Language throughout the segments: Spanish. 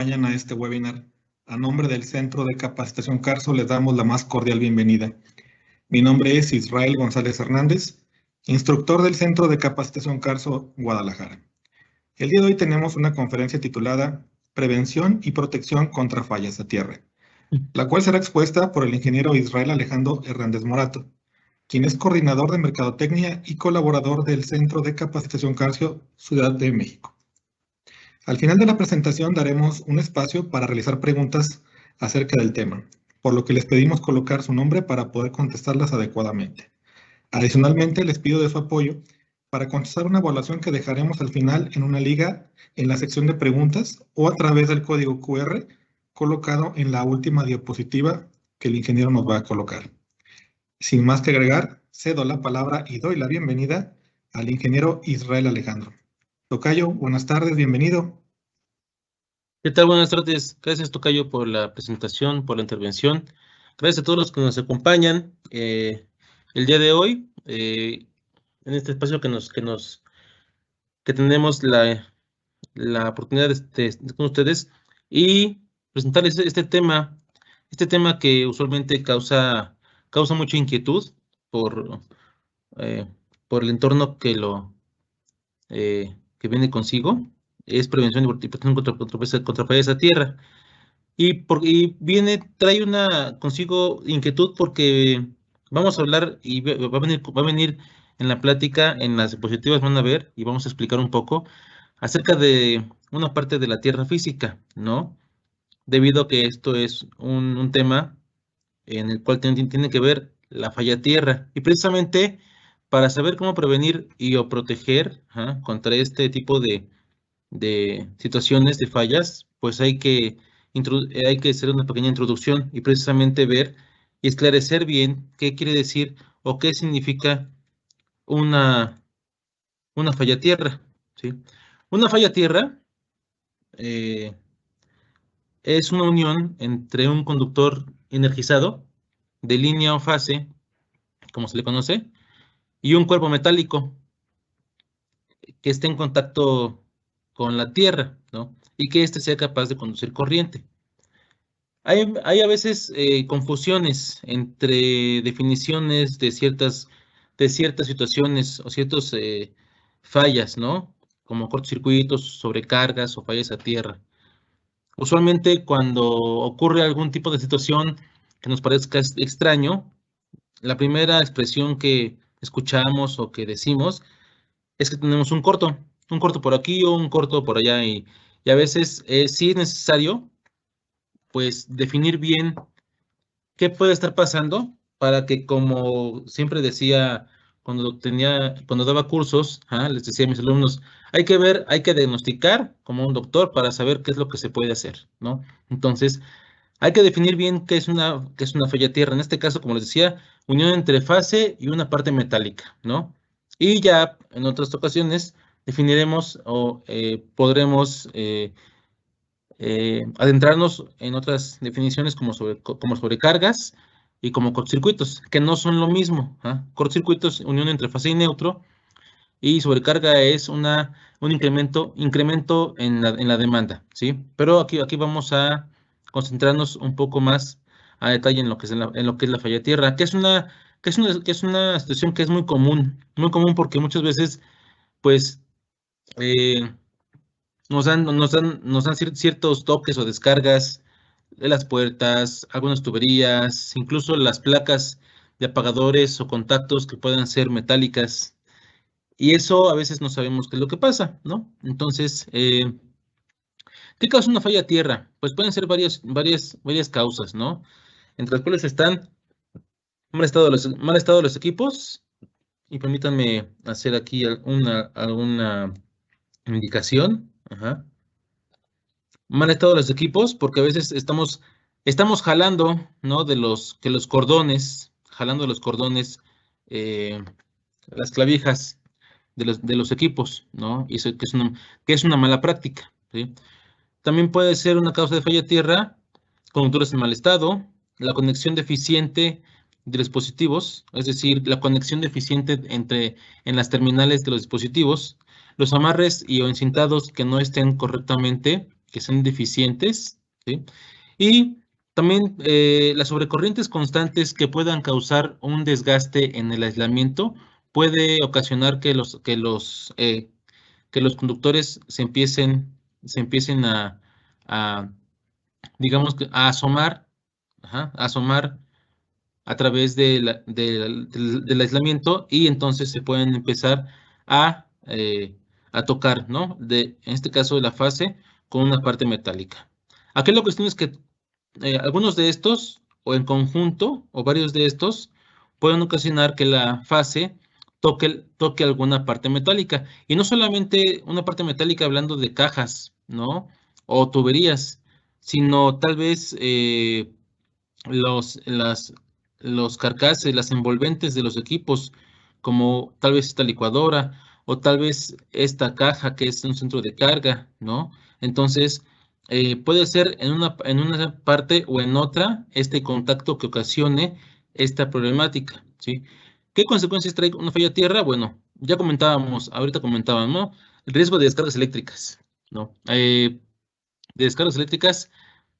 Acompañan a este webinar. A nombre del Centro de Capacitación Carso, les damos la más cordial bienvenida. Mi nombre es Israel González Hernández, instructor del Centro de Capacitación Carso, Guadalajara. El día de hoy tenemos una conferencia titulada Prevención y Protección contra Fallas a Tierra, la cual será expuesta por el ingeniero Israel Alejandro Hernández Morato, quien es coordinador de Mercadotecnia y colaborador del Centro de Capacitación Carso, Ciudad de México. Al final de la presentación daremos un espacio para realizar preguntas acerca del tema, por lo que les pedimos colocar su nombre para poder contestarlas adecuadamente. Adicionalmente, les pido de su apoyo para contestar una evaluación que dejaremos al final en una liga en la sección de preguntas o a través del código QR colocado en la última diapositiva que el ingeniero nos va a colocar. Sin más que agregar, cedo la palabra y doy la bienvenida al ingeniero Israel Alejandro. Tocayo, buenas tardes, bienvenido. ¿Qué tal? Buenas tardes. Gracias, Tocayo, por la presentación, por la intervención. Gracias a todos los que nos acompañan el día de hoy en este espacio que tenemos la oportunidad de estar con ustedes y presentarles este tema que usualmente causa mucha inquietud por, eh, por el entorno que viene consigo. Es prevención y protección contra fallas a tierra. Y trae consigo inquietud porque vamos a hablar y va a venir en la plática, en las diapositivas van a ver y vamos a explicar un poco acerca de una parte de la tierra física, ¿no? Debido a que esto es un tema en el cual tiene que ver la falla tierra. Y precisamente para saber cómo prevenir o proteger contra este tipo de situaciones de fallas, pues hay que hacer una pequeña introducción y precisamente ver y esclarecer bien qué quiere decir o qué significa una, una falla tierra, ¿sí? Una falla tierra eh, es una unión entre un conductor energizado de línea o fase, como se le conoce, y un cuerpo metálico que esté en contacto con la tierra, ¿no? Y que éste sea capaz de conducir corriente. Hay a veces confusiones entre definiciones de ciertas situaciones o ciertas fallas, ¿no? Como cortocircuitos, sobrecargas o fallas a tierra. Usualmente cuando ocurre algún tipo de situación que nos parezca extraño, la primera expresión que escuchamos o que decimos es que tenemos un corto por aquí o un corto por allá y a veces sí es necesario pues definir bien qué puede estar pasando para que, como siempre decía cuando daba cursos, les decía a mis alumnos, hay que diagnosticar como un doctor para saber qué es lo que se puede hacer, ¿no? Entonces, hay que definir bien qué es una falla tierra. En este caso, como les decía, unión entre fase y una parte metálica, ¿no? Y ya en otras ocasiones definiremos o podremos adentrarnos en otras definiciones como sobrecargas y como cortocircuitos, que no son lo mismo. Cortocircuitos, unión entre fase y neutro, y sobrecarga es un incremento en la demanda, ¿sí? Pero aquí vamos a concentrarnos un poco más a detalle en lo que es en lo que es la falla tierra, que es una situación que es muy común porque muchas veces, pues, eh, nos dan ciertos toques o descargas de las puertas, algunas tuberías, incluso las placas de apagadores o contactos que puedan ser metálicas. Y eso a veces no sabemos qué es lo que pasa, ¿no? Entonces, ¿qué causa una falla a tierra? Pues pueden ser varias causas, ¿no? Entre las cuales están mal estado de los equipos. Y permítanme hacer aquí alguna indicación. Ajá. Mal estado de los equipos, porque a veces estamos jalando, ¿no? Jalando los cordones, eh, las clavijas de los equipos, ¿no? Y eso que es una mala práctica, ¿sí? También puede ser una causa de falla tierra, conductores en mal estado, la conexión deficiente de los dispositivos, es decir, la conexión deficiente en las terminales de los dispositivos, los amarres y o encintados que no estén correctamente que sean deficientes, ¿sí? Y también las sobrecorrientes constantes que puedan causar un desgaste en el aislamiento puede ocasionar que los conductores se empiecen a, digamos, a asomar, a asomar a través del aislamiento, y entonces se pueden empezar a tocar, ¿no? En este caso de la fase con una parte metálica. Aquí la cuestión es que algunos de estos, o en conjunto, o varios de estos, pueden ocasionar que la fase toque alguna parte metálica. Y no solamente una parte metálica hablando de cajas, ¿no? O tuberías, sino tal vez los, las, los carcases, las envolventes de los equipos, como tal vez esta licuadora, o tal vez esta caja que es un centro de carga, ¿no? Entonces, puede ser en una parte o en otra este contacto que ocasione esta problemática, ¿sí? ¿Qué consecuencias trae una falla tierra? Bueno, ya ahorita comentábamos, ¿no? El riesgo de descargas eléctricas, ¿no? De descargas eléctricas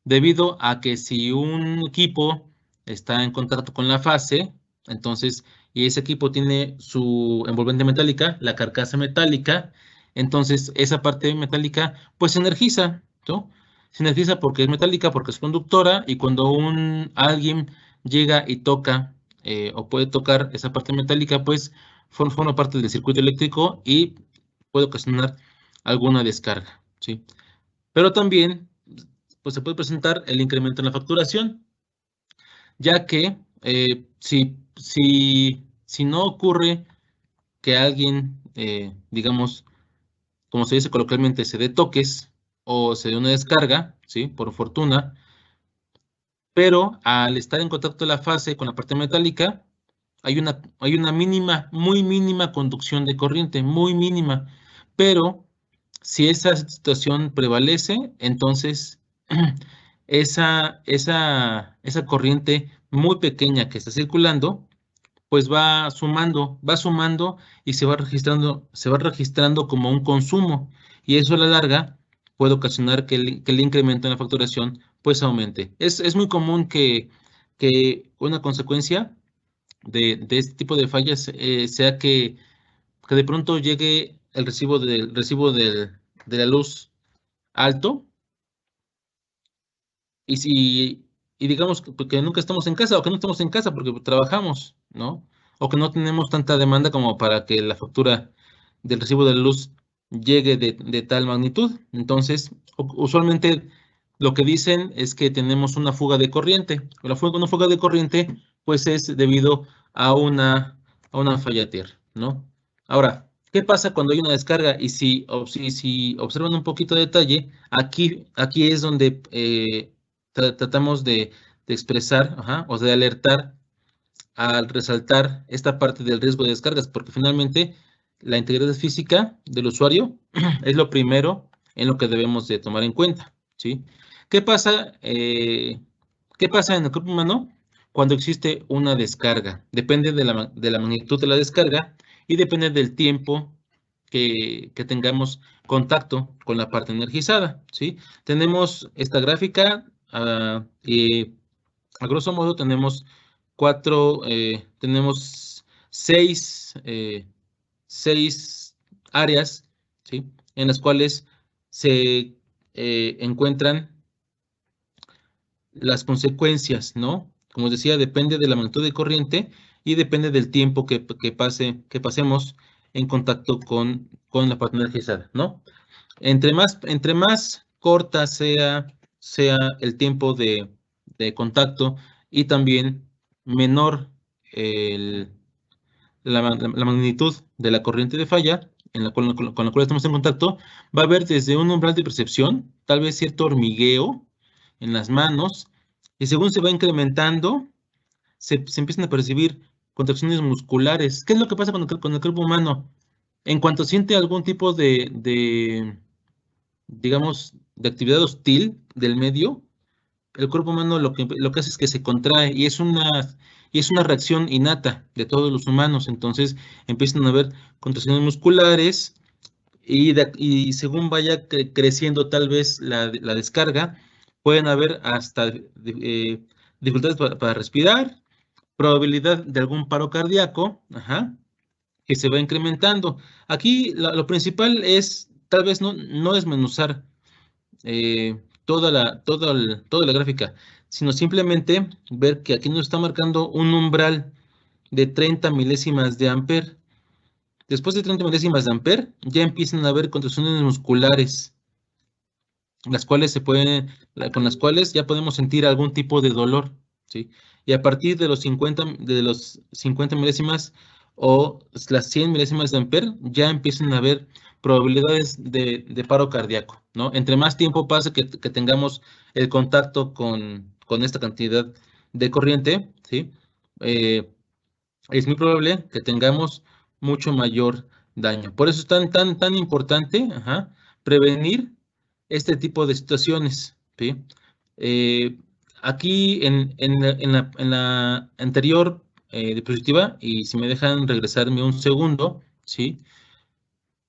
debido a que si un equipo está en contacto con la fase, entonces, y ese equipo tiene su envolvente metálica, la carcasa metálica, entonces esa parte metálica pues se energiza, ¿no? Se energiza porque es metálica, porque es conductora, y cuando alguien llega y toca o puede tocar esa parte metálica, pues forma parte del circuito eléctrico y puede ocasionar alguna descarga, ¿sí? Pero también pues se puede presentar el incremento en la facturación, ya que si no ocurre que alguien, digamos, como se dice coloquialmente, se dé toques o se dé una descarga, ¿sí? Por fortuna, pero al estar en contacto la fase con la parte metálica, hay una mínima, muy mínima conducción de corriente, muy mínima, pero si esa situación prevalece, entonces esa corriente muy pequeña que está circulando, pues va sumando y se va registrando como un consumo, y eso a la larga puede ocasionar que el incremento en la facturación pues aumente. Es muy común que una consecuencia de este tipo de fallas sea que de pronto llegue el de la luz alto, y digamos que nunca estamos en casa, o que no estamos en casa porque trabajamos, ¿no? O que no tenemos tanta demanda como para que la factura del recibo de la luz llegue de tal magnitud. Entonces, usualmente lo que dicen es que tenemos una fuga de corriente. Una fuga de corriente, pues es debido a una falla tierra, ¿no? Ahora, ¿qué pasa cuando hay una descarga? Y si observan un poquito de detalle, aquí es donde tratamos de expresar, o de alertar al resaltar esta parte del riesgo de descargas, porque finalmente la integridad física del usuario es lo primero en lo que debemos de tomar en cuenta, ¿sí? ¿Qué pasa, ¿qué pasa en el cuerpo humano cuando existe una descarga? Depende de la magnitud de la descarga y depende del tiempo que tengamos contacto con la parte energizada, ¿sí? Tenemos esta gráfica y a grosso modo tenemos seis áreas, ¿sí? En las cuales se encuentran las consecuencias, ¿no? Como os decía, depende de la magnitud de corriente y depende del tiempo que pasemos en contacto con la parte energizada, ¿no? Entre más corta sea el tiempo de contacto, y también menor la magnitud de la corriente de falla con la cual estamos en contacto, va a haber desde un umbral de percepción, tal vez cierto hormigueo en las manos, y según se va incrementando, se empiezan a percibir contracciones musculares. ¿Qué es lo que pasa con el cuerpo humano? En cuanto siente algún tipo digamos, de actividad hostil del medio, el cuerpo humano lo que hace es que se contrae, y es una reacción innata de todos los humanos. Entonces empiezan a haber contracciones musculares, y según vaya creciendo tal vez la descarga, pueden haber hasta dificultades para respirar, probabilidad de algún paro cardíaco, que se va incrementando. Aquí lo principal es tal vez no desmenuzar toda la gráfica, sino simplemente ver que aquí nos está marcando un umbral de 30 milésimas de ampere. Después de 30 milésimas de ampere, ya empiezan a haber contracciones musculares, con las cuales ya podemos sentir algún tipo de dolor, ¿sí? Y a partir de los 50 milésimas o las 100 milésimas de ampere, ya empiezan a haber probabilidades de paro cardíaco, ¿no? Entre más tiempo pase que tengamos el contacto con esta cantidad de corriente, ¿sí? Es muy probable que tengamos mucho mayor daño. Por eso es tan importante, prevenir este tipo de situaciones, ¿sí? Eh, Aquí en la anterior diapositiva, y si me dejan regresarme un segundo, ¿sí?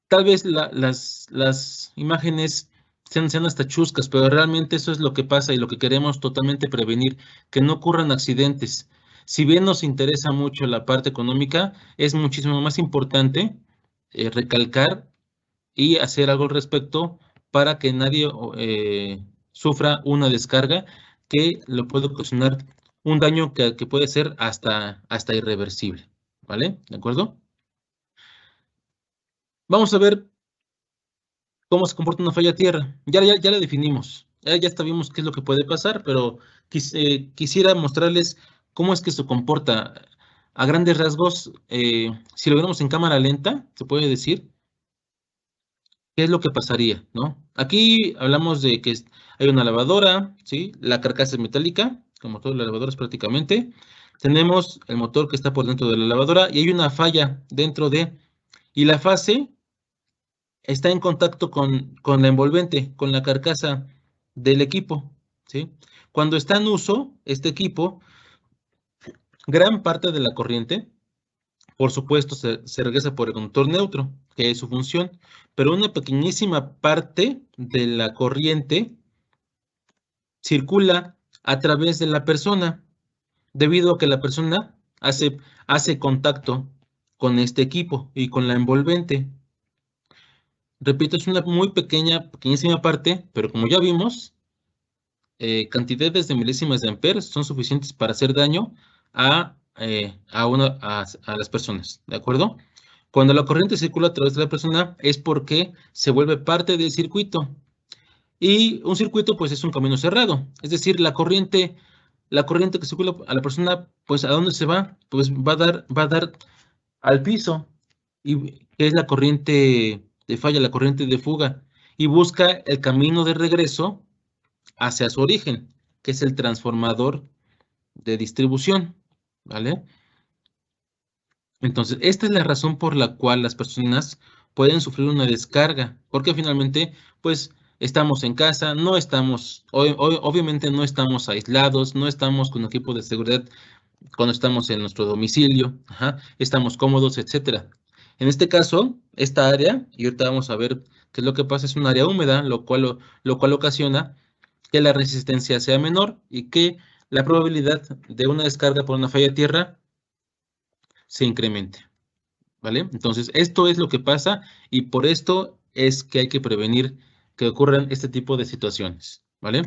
Tal vez las imágenes sean hasta chuscas, pero realmente eso es lo que pasa y lo que queremos totalmente prevenir, que no ocurran accidentes. Si bien nos interesa mucho la parte económica, es muchísimo más importante recalcar y hacer algo al respecto para que nadie sufra una descarga que le puede ocasionar un daño que puede ser hasta irreversible, ¿vale? ¿De acuerdo? Vamos a ver cómo se comporta una falla tierra. Ya la definimos. Ya sabemos qué es lo que puede pasar, pero quisiera mostrarles cómo es que se comporta a grandes rasgos. Si lo vemos en cámara lenta, se puede decir qué es lo que pasaría, ¿no? Aquí hablamos de que hay una lavadora, ¿sí? La carcasa es metálica, como todas las lavadoras prácticamente. Tenemos el motor que está por dentro de la lavadora y hay una falla dentro de... Y la fase está en contacto con la envolvente, con la carcasa del equipo, ¿sí? Cuando está en uso, este equipo, gran parte de la corriente, por supuesto, se regresa por el conductor neutro, que es su función, pero una pequeñísima parte de la corriente circula a través de la persona, debido a que la persona hace contacto con este equipo y con la envolvente. Repito, es una muy pequeñísima parte, pero como ya vimos, cantidades de milésimas de amperes son suficientes para hacer daño a las personas, ¿de acuerdo? Cuando la corriente circula a través de la persona es porque se vuelve parte del circuito. Y un circuito, pues, es un camino cerrado. Es decir, la corriente que circula a la persona, pues, ¿a dónde se va? Pues va a dar al piso. Y que es la corriente de falla, la corriente de fuga. Y busca el camino de regreso hacia su origen, que es el transformador de distribución, ¿vale? Entonces, esta es la razón por la cual las personas pueden sufrir una descarga, porque finalmente, pues, estamos en casa, no estamos, obviamente no estamos aislados, no estamos con equipo de seguridad cuando estamos en nuestro domicilio, estamos cómodos, etcétera. En este caso, esta área, y ahorita vamos a ver qué es lo que pasa, es un área húmeda, lo cual ocasiona que la resistencia sea menor y que la probabilidad de una descarga por una falla de tierra se incremente, ¿vale? Entonces, esto es lo que pasa y por esto es que hay que prevenir que ocurran este tipo de situaciones, ¿vale?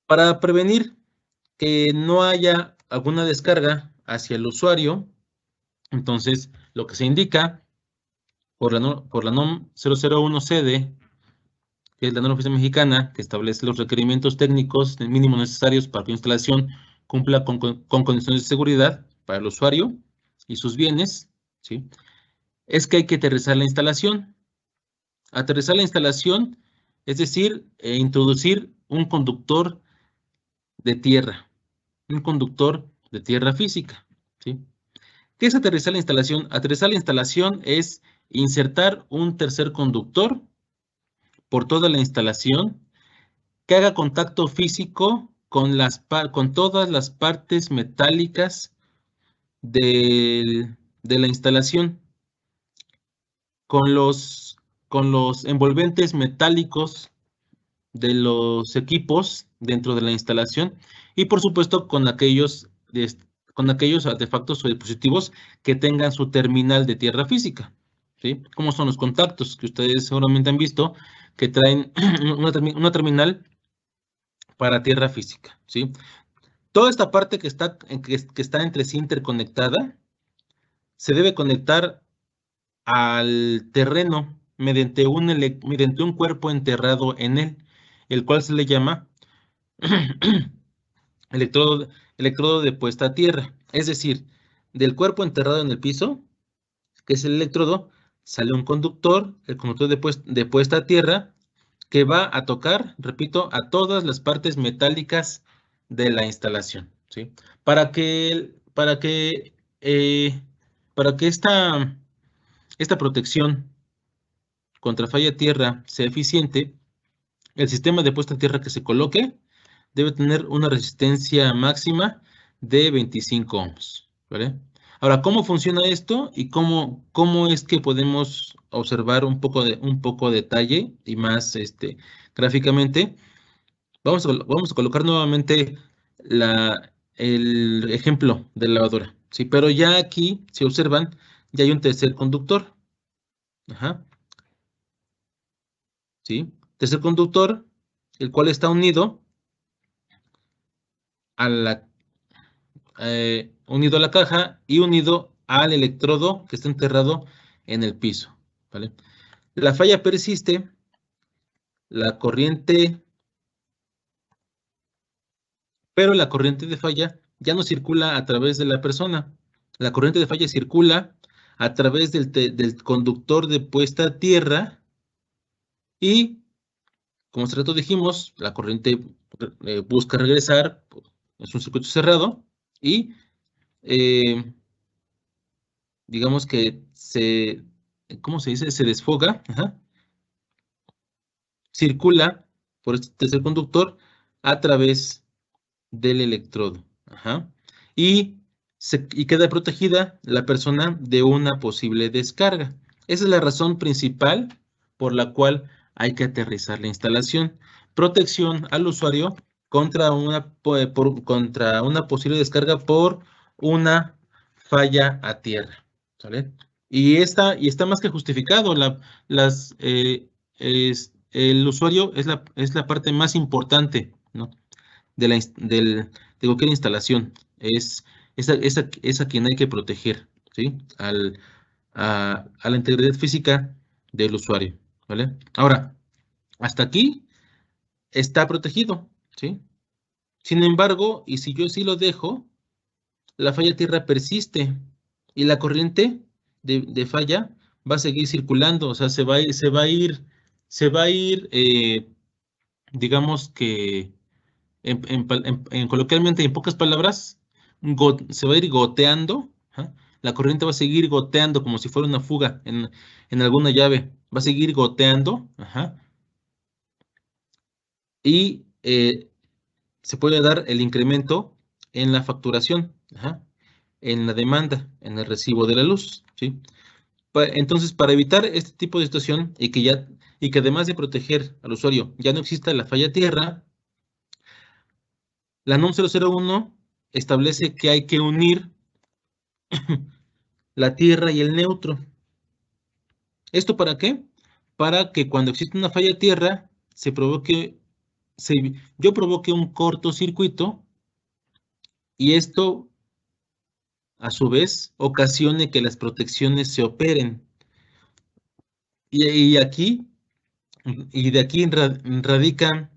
Para prevenir que no haya alguna descarga hacia el usuario, entonces, lo que se indica por la NOM 001CD, que es la norma oficial mexicana, que establece los requerimientos técnicos mínimos necesarios para que una instalación cumpla con condiciones de seguridad para el usuario y sus bienes, ¿sí? Es que hay que aterrizar la instalación. Aterrizar la instalación, es decir, introducir un conductor de tierra, física, ¿sí? ¿Qué es aterrizar la instalación? Aterrizar la instalación es insertar un tercer conductor por toda la instalación que haga contacto físico con todas las partes metálicas de la instalación. con los envolventes metálicos de los equipos dentro de la instalación y por supuesto con aquellos artefactos o dispositivos que tengan su terminal de tierra física, ¿sí? Como son los contactos que ustedes seguramente han visto que traen una terminal para tierra física, ¿sí? Toda esta parte que está entre sí interconectada se debe conectar al terreno mediante un cuerpo enterrado en él, el cual se le llama electrodo de puesta a tierra. Es decir, del cuerpo enterrado en el piso, que es el electrodo, sale un conductor, el conductor de puesta a tierra, que va a tocar, repito, a todas las partes metálicas de la instalación, ¿sí? Para que esta protección contra falla tierra sea eficiente, el sistema de puesta a tierra que se coloque debe tener una resistencia máxima de 25 ohms, ¿vale? Ahora, ¿cómo funciona esto y cómo es que podemos observar un poco de detalle y más gráficamente? Vamos a colocar nuevamente el ejemplo de la lavadora, ¿sí? Pero ya aquí, si observan, ya hay un tercer conductor. Ajá. ¿Sí? Tercer conductor, el cual está unido a la caja y unido al electrodo que está enterrado en el piso, ¿vale? La falla persiste, pero la corriente de falla ya no circula a través de la persona. La corriente de falla circula a través del conductor de puesta a tierra y, como hace rato dijimos, la corriente busca regresar, es un circuito cerrado y digamos que ¿cómo se dice? Se desfoga, ajá, circula por este tercer conductor a través del electrodo, ajá, y queda protegida la persona de una posible descarga. Esa es la razón principal por la cual hay que aterrizar la instalación. Protección al usuario contra contra una posible descarga por una falla a tierra, ¿sale? Y está más que justificado. El usuario es la parte más importante, ¿no? De cualquier instalación. Es a quien hay que proteger, ¿sí? A la integridad física del usuario, ¿vale? Ahora, hasta aquí está protegido, ¿sí? Sin embargo, y si yo sí lo dejo, la falla tierra persiste y la corriente de falla va a seguir circulando, o sea, digamos que coloquialmente, en pocas palabras, se va a ir goteando, ¿ah? La corriente va a seguir goteando como si fuera una fuga en alguna llave, va a seguir goteando, ajá, y se puede dar el incremento en la facturación, ajá, en la demanda, en el recibo de la luz, ¿sí? Entonces, para evitar este tipo de situación y que además de proteger al usuario ya no exista la falla tierra, la NOM 001 establece que hay que unir la tierra y el neutro. ¿Esto para qué? Para que cuando existe una falla tierra, yo provoque un cortocircuito y esto, a su vez, ocasione que las protecciones se operen. Y de aquí radica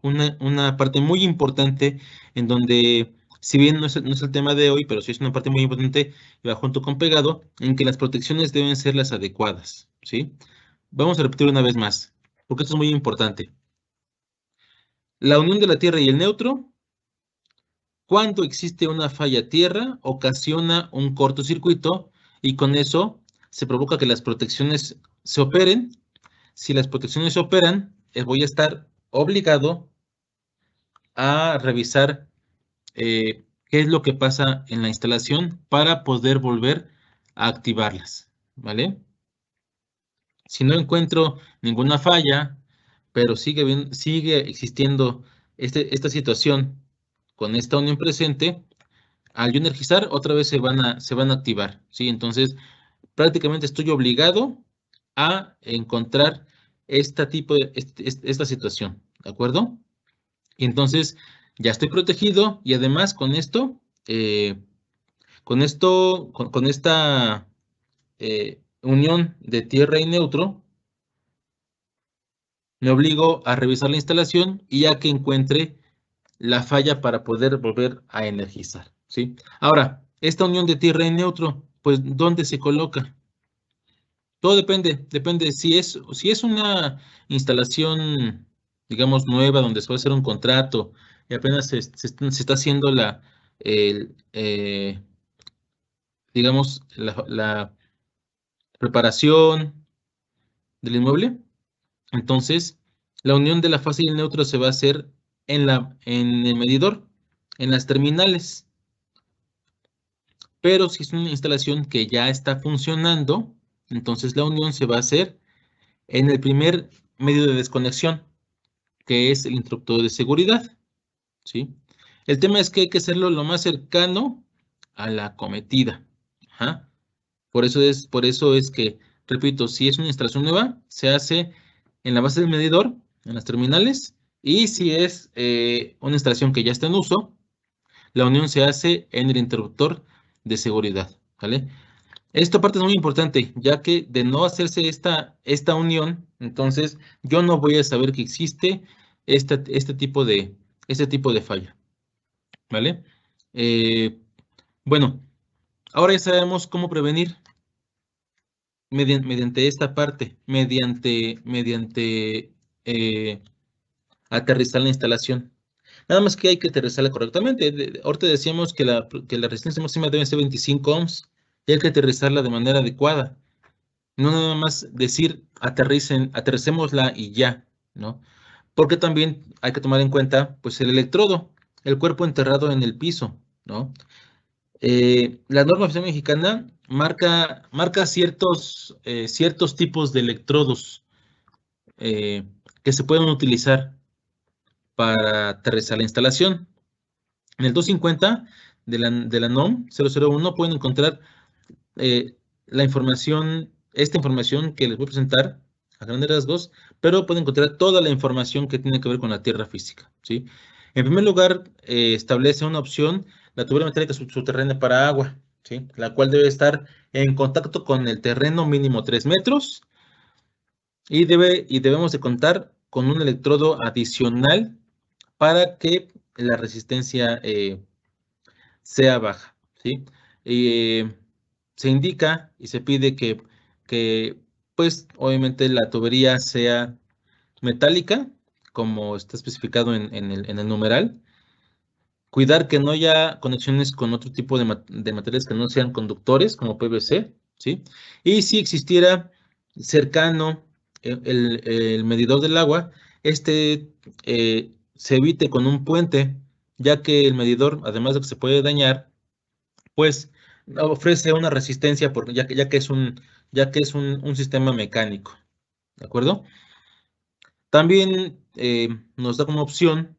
una parte muy importante en donde, si bien no es el tema de hoy, pero sí es una parte muy importante, y va junto con pegado, en que las protecciones deben ser las adecuadas, ¿sí? Vamos a repetir una vez más, porque esto es muy importante. La unión de la tierra y el neutro, cuando existe una falla tierra, ocasiona un cortocircuito y con eso se provoca que las protecciones se operen. Si las protecciones se operan, voy a estar obligado a revisar qué es lo que pasa en la instalación para poder volver a activarlas, ¿vale? Si no encuentro ninguna falla, pero sigue existiendo esta situación con esta unión presente, al yo energizar, otra vez se van a activar, ¿sí? Entonces, prácticamente estoy obligado a encontrar esta situación, ¿de acuerdo? Y entonces, ya estoy protegido y además con esta unión de tierra y neutro, me obligo a revisar la instalación y a que encuentre la falla para poder volver a energizar, ¿sí? Ahora, esta unión de tierra y neutro, pues, ¿dónde se coloca? Todo depende. Si es una instalación, digamos, nueva, donde se va a hacer un contrato y apenas se está haciendo el, digamos, la preparación del inmueble, entonces la unión de la fase y el neutro se va a hacer en el medidor, en las terminales. Pero si es una instalación que ya está funcionando, entonces la unión se va a hacer en el primer medio de desconexión, que es el interruptor de seguridad, ¿sí? El tema es que hay que hacerlo lo más cercano a la acometida. Ajá. Por eso es que, repito, si es una instalación nueva, se hace en la base del medidor, en las terminales, y si es una instalación que ya está en uso, la unión se hace en el interruptor de seguridad, ¿vale? Esta parte es muy importante, ya que de no hacerse esta unión, entonces yo no voy a saber que existe este este tipo de falla, ¿vale? Eh, bueno, ahora ya sabemos cómo prevenir mediante esta parte, mediante aterrizar la instalación. Nada más que hay que aterrizarla correctamente. Ahorita decíamos que que la resistencia máxima debe ser 25 ohms y hay que aterrizarla de manera adecuada. No nada más decir aterricémosla y ya, ¿no? Porque también hay que tomar en cuenta, pues, el electrodo, el cuerpo enterrado en el piso, ¿no? La norma oficial mexicana marca ciertos tipos de electrodos eh, que se pueden utilizar para aterrizar la instalación. En el 250 de la NOM 001 pueden encontrar eh, esta información que les voy a presentar a grandes rasgos, pero pueden encontrar toda la información que tiene que ver con la tierra física, ¿sí? En primer lugar, establece una opción, la tubería metálica subterránea para agua, ¿sí? La cual debe estar en contacto con el terreno mínimo 3 metros y debemos de contar con un electrodo adicional para que la resistencia sea baja, ¿sí? Eh, Se indica y se pide pues, obviamente la tubería sea metálica, como está especificado en el numeral. Cuidar que no haya conexiones con otro tipo de materiales que no sean conductores, como PVC, ¿sí? Y si existiera cercano el medidor del agua, se evite con un puente, ya que el medidor, además de que se puede dañar, pues ofrece una resistencia ya que es un sistema mecánico, ¿de acuerdo? También nos da como opción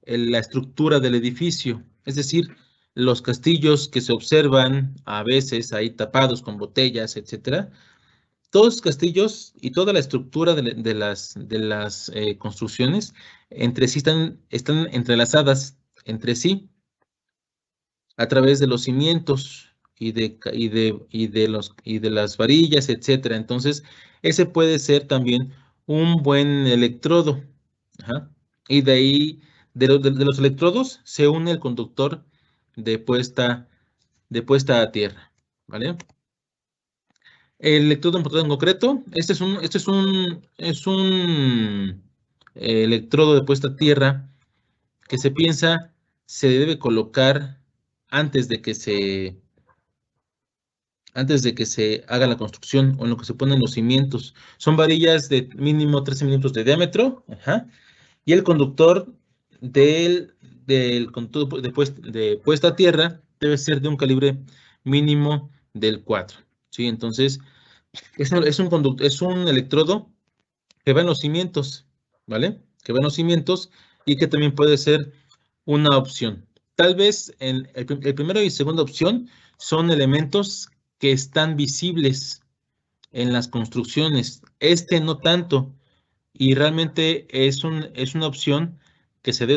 la estructura del edificio, es decir, los castillos que se observan a veces ahí tapados con botellas, etcétera. Todos los castillos y toda la estructura de las construcciones entre sí están entrelazadas entre sí a través de los cimientos y de las varillas, etcétera. Entonces, ese puede ser también un buen electrodo. Ajá. Y de ahí, de los electrodos, se une el conductor de puesta a tierra. ¿Vale? El electrodo en concreto, es un electrodo de puesta a tierra que se piensa se debe colocar antes de que se haga la construcción o en lo que se ponen los cimientos. Son varillas de mínimo 13 milímetros de diámetro, ajá, y el conductor del conductor de puesta a tierra debe ser de un calibre mínimo del 4, ¿sí? Entonces, Es un electrodo que va en los cimientos, ¿vale? Que va en los cimientos y que también puede ser una opción. Tal vez el primero y segunda opción son elementos que están visibles en las construcciones. Este no tanto. Y realmente es una opción que se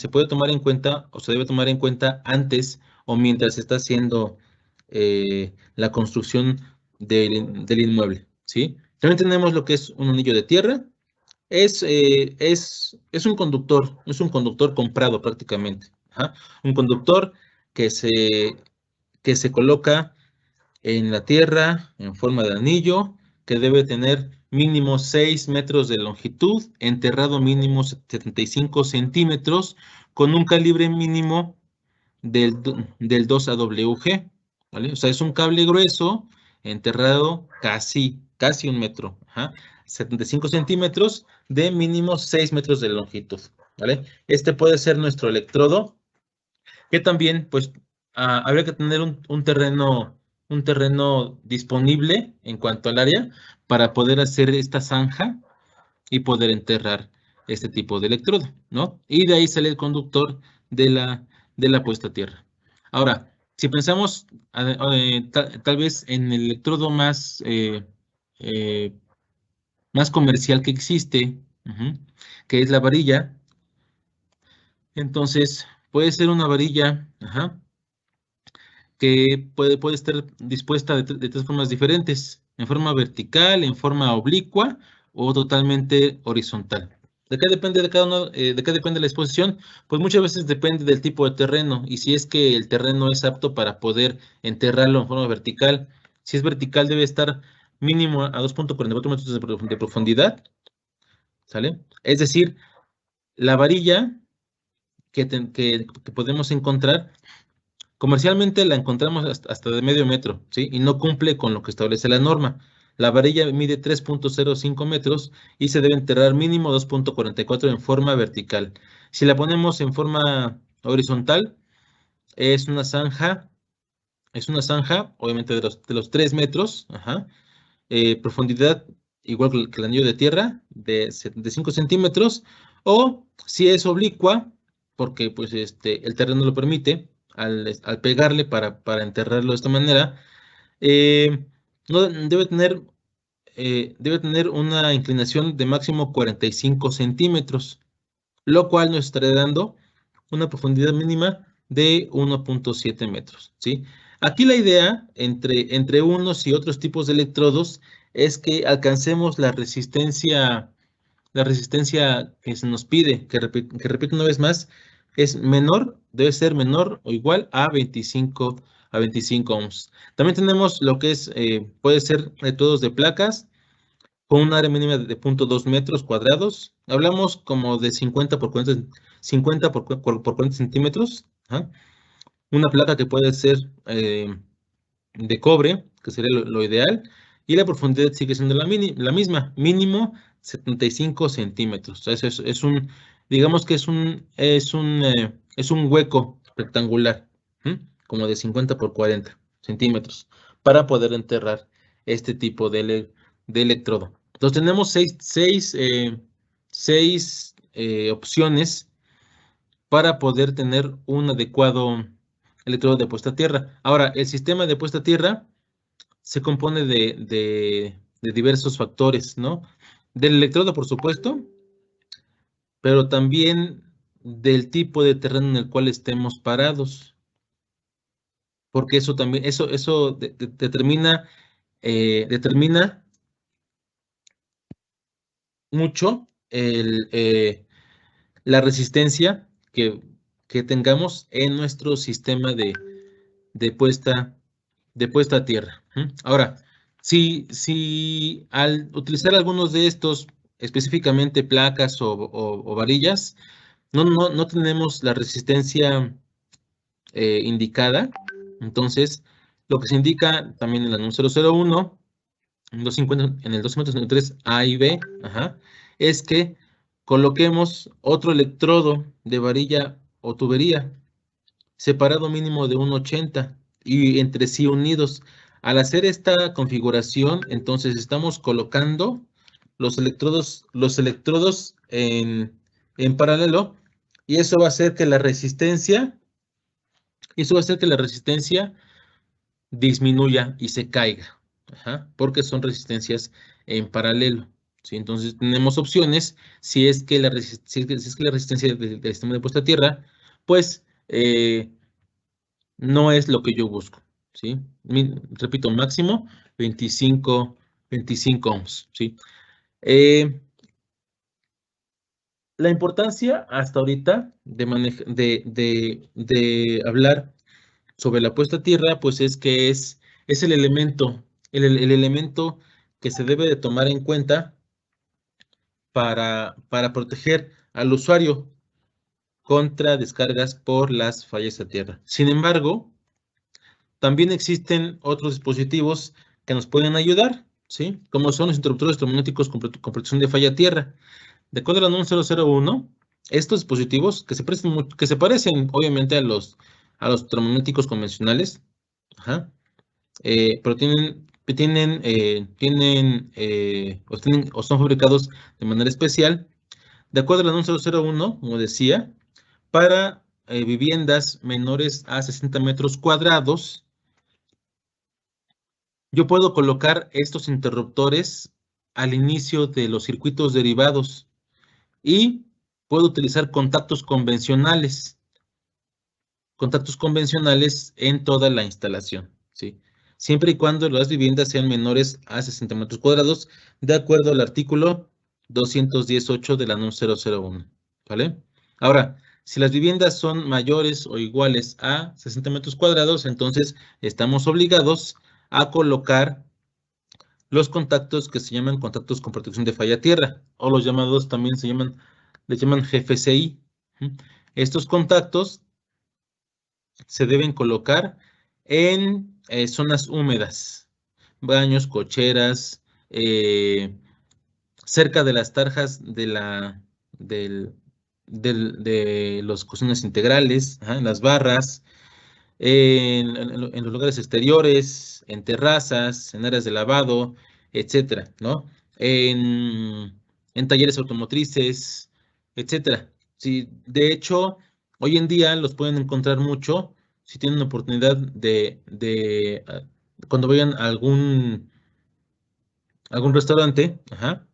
puede tomar en cuenta o se debe tomar en cuenta antes o mientras se está haciendo la construcción del inmueble, ¿sí? También tenemos lo que es un anillo de tierra. Es un conductor comprado prácticamente. Ajá. Un conductor que que se coloca en la tierra en forma de anillo, que debe tener mínimo 6 metros de longitud, enterrado mínimo 75 centímetros, con un calibre mínimo del 2 AWG, ¿vale? O sea, es un cable grueso, enterrado casi 1 metro, ajá, 75 centímetros de mínimo 6 metros de longitud, ¿vale? Este puede ser nuestro electrodo, que también, pues, habría que tener un terreno disponible en cuanto al área para poder hacer esta zanja y poder enterrar este tipo de electrodo, ¿no? Y de ahí sale el conductor de la puesta a tierra. Ahora, si pensamos tal vez en el electrodo eh, más comercial que existe, ujú, que es la varilla, entonces puede ser una varilla, ajá, que puede estar dispuesta de tres formas diferentes, en forma vertical, en forma oblicua o totalmente horizontal. ¿De qué depende de cada uno, de qué depende la exposición? Pues muchas veces depende del tipo de terreno y si es que el terreno es apto para poder enterrarlo en forma vertical. Si es vertical debe estar mínimo a 2.44 metros de profundidad, ¿sale? Es decir, la varilla que podemos encontrar comercialmente la encontramos hasta de medio metro, ¿sí? Y no cumple con lo que establece la norma. La varilla mide 3.05 metros y se debe enterrar mínimo 2.44 en forma vertical. Si la ponemos en forma horizontal, es una zanja, obviamente de los 3 metros, ajá, profundidad igual que el anillo de tierra, de 5 centímetros, o si es oblicua, porque pues el terreno lo permite, al pegarle para enterrarlo de esta manera, eh, no, debe tener una inclinación de máximo 45 centímetros, lo cual nos estará dando una profundidad mínima de 1.7 metros, ¿sí? Aquí la idea entre unos y otros tipos de electrodos es que alcancemos la resistencia que se nos pide, que repito una vez más, es menor, debe ser menor o igual a 25 ohms. También tenemos lo que puede ser electrodos de placas, con un área mínima de 0.2 metros cuadrados. Hablamos como de 50 por 40 centímetros. ¿Ah? Una placa que puede ser de cobre, que sería lo ideal. Y la profundidad sigue siendo la misma, mínimo 75 centímetros. O sea, digamos que es un hueco rectangular, ¿m? Como de 50 por 40 centímetros, para poder enterrar este tipo de electrodo. Entonces tenemos seis opciones para poder tener un adecuado electrodo de puesta a tierra. Ahora, el sistema de puesta a tierra se compone de diversos factores, ¿no? Del electrodo, por supuesto, pero también del tipo de terreno en el cual estemos parados, porque eso también, eso determina mucho la resistencia que tengamos en nuestro sistema de puesta, de puesta a tierra. ¿Mm? Ahora, si al utilizar algunos de estos, específicamente placas o varillas, no tenemos la resistencia indicada, entonces lo que se indica también en la NUM 001, en el 253 A y B, ajá, es que coloquemos otro electrodo de varilla o tubería separado mínimo de 1,80 y entre sí unidos. Al hacer esta configuración, entonces estamos colocando los electrodos en paralelo, y eso va a hacer que la resistencia, disminuya y se caiga, ajá, porque son resistencias en paralelo, ¿sí? Entonces tenemos opciones si es que si es que la resistencia del sistema de puesta a tierra, pues no es lo que yo busco, ¿sí? Repito, máximo 25 ohms, ¿sí? La importancia hasta ahorita de hablar sobre la puesta a tierra, pues es que es el elemento, el elemento que se debe de tomar en cuenta para proteger al usuario contra descargas por las fallas a tierra. Sin embargo, también existen otros dispositivos que nos pueden ayudar, ¿sí? Como son los interruptores electromagnéticos con protección de falla a tierra. De acuerdo a la NUN 001, estos dispositivos que se parecen obviamente a los electromagnéticos convencionales, ajá, pero o son fabricados de manera especial, de acuerdo a la NUN 001, como decía, para viviendas menores a 60 metros cuadrados. Yo puedo colocar estos interruptores al inicio de los circuitos derivados y puedo utilizar contactos convencionales en toda la instalación, ¿sí? Siempre y cuando las viviendas sean menores a 60 metros cuadrados, de acuerdo al artículo 218 de la NUN 001, ¿vale? Ahora, si las viviendas son mayores o iguales a 60 metros cuadrados, entonces estamos obligados a colocar los contactos que se llaman contactos con protección de falla tierra, o los llamados también les llaman GFCI. Estos contactos se deben colocar en zonas húmedas, baños, cocheras, cerca de las tarjas de los cocinas integrales, ajá, en las barras, en los lugares exteriores, en terrazas, en áreas de lavado, etcétera, ¿no? En talleres automotrices, etcétera. Sí, de hecho, hoy en día los pueden encontrar mucho si tienen oportunidad cuando vayan a algún restaurante, ajá,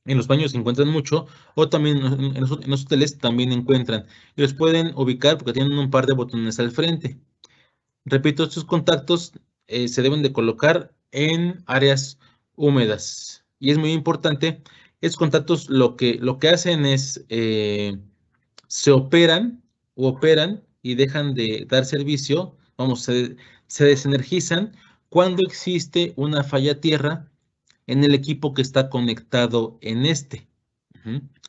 en los baños se encuentran mucho, o también en los hoteles también encuentran. Y los pueden ubicar porque tienen un par de botones al frente. Repito, estos contactos se deben de colocar en áreas húmedas. Y es muy importante, estos contactos lo que hacen es, se operan y dejan de dar servicio, vamos, se desenergizan cuando existe una falla tierra en el equipo que está conectado en este.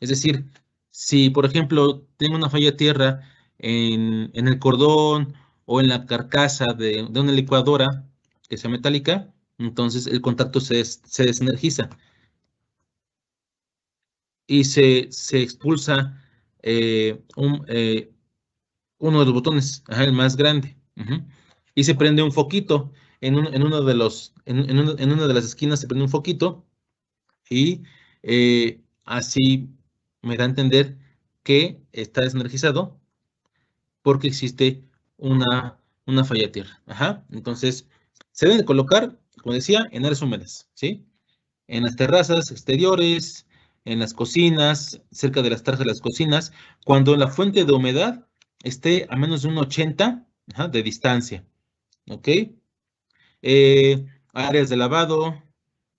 Es decir, si por ejemplo tengo una falla tierra en el cordón o en la carcasa de una licuadora que sea metálica, entonces el contacto se desenergiza y se expulsa uno de los botones, ajá, el más grande. Y se prende un foquito en una de las esquinas se prende un foquito y así me da a entender que está desenergizado porque existe una falla tierra. Ajá. Entonces, se deben de colocar, como decía, en áreas húmedas, ¿sí? En las terrazas exteriores, en las cocinas, cerca de las tarjas de las cocinas, cuando la fuente de humedad esté a menos de un 80, ajá, de distancia, ¿ok? Áreas de lavado,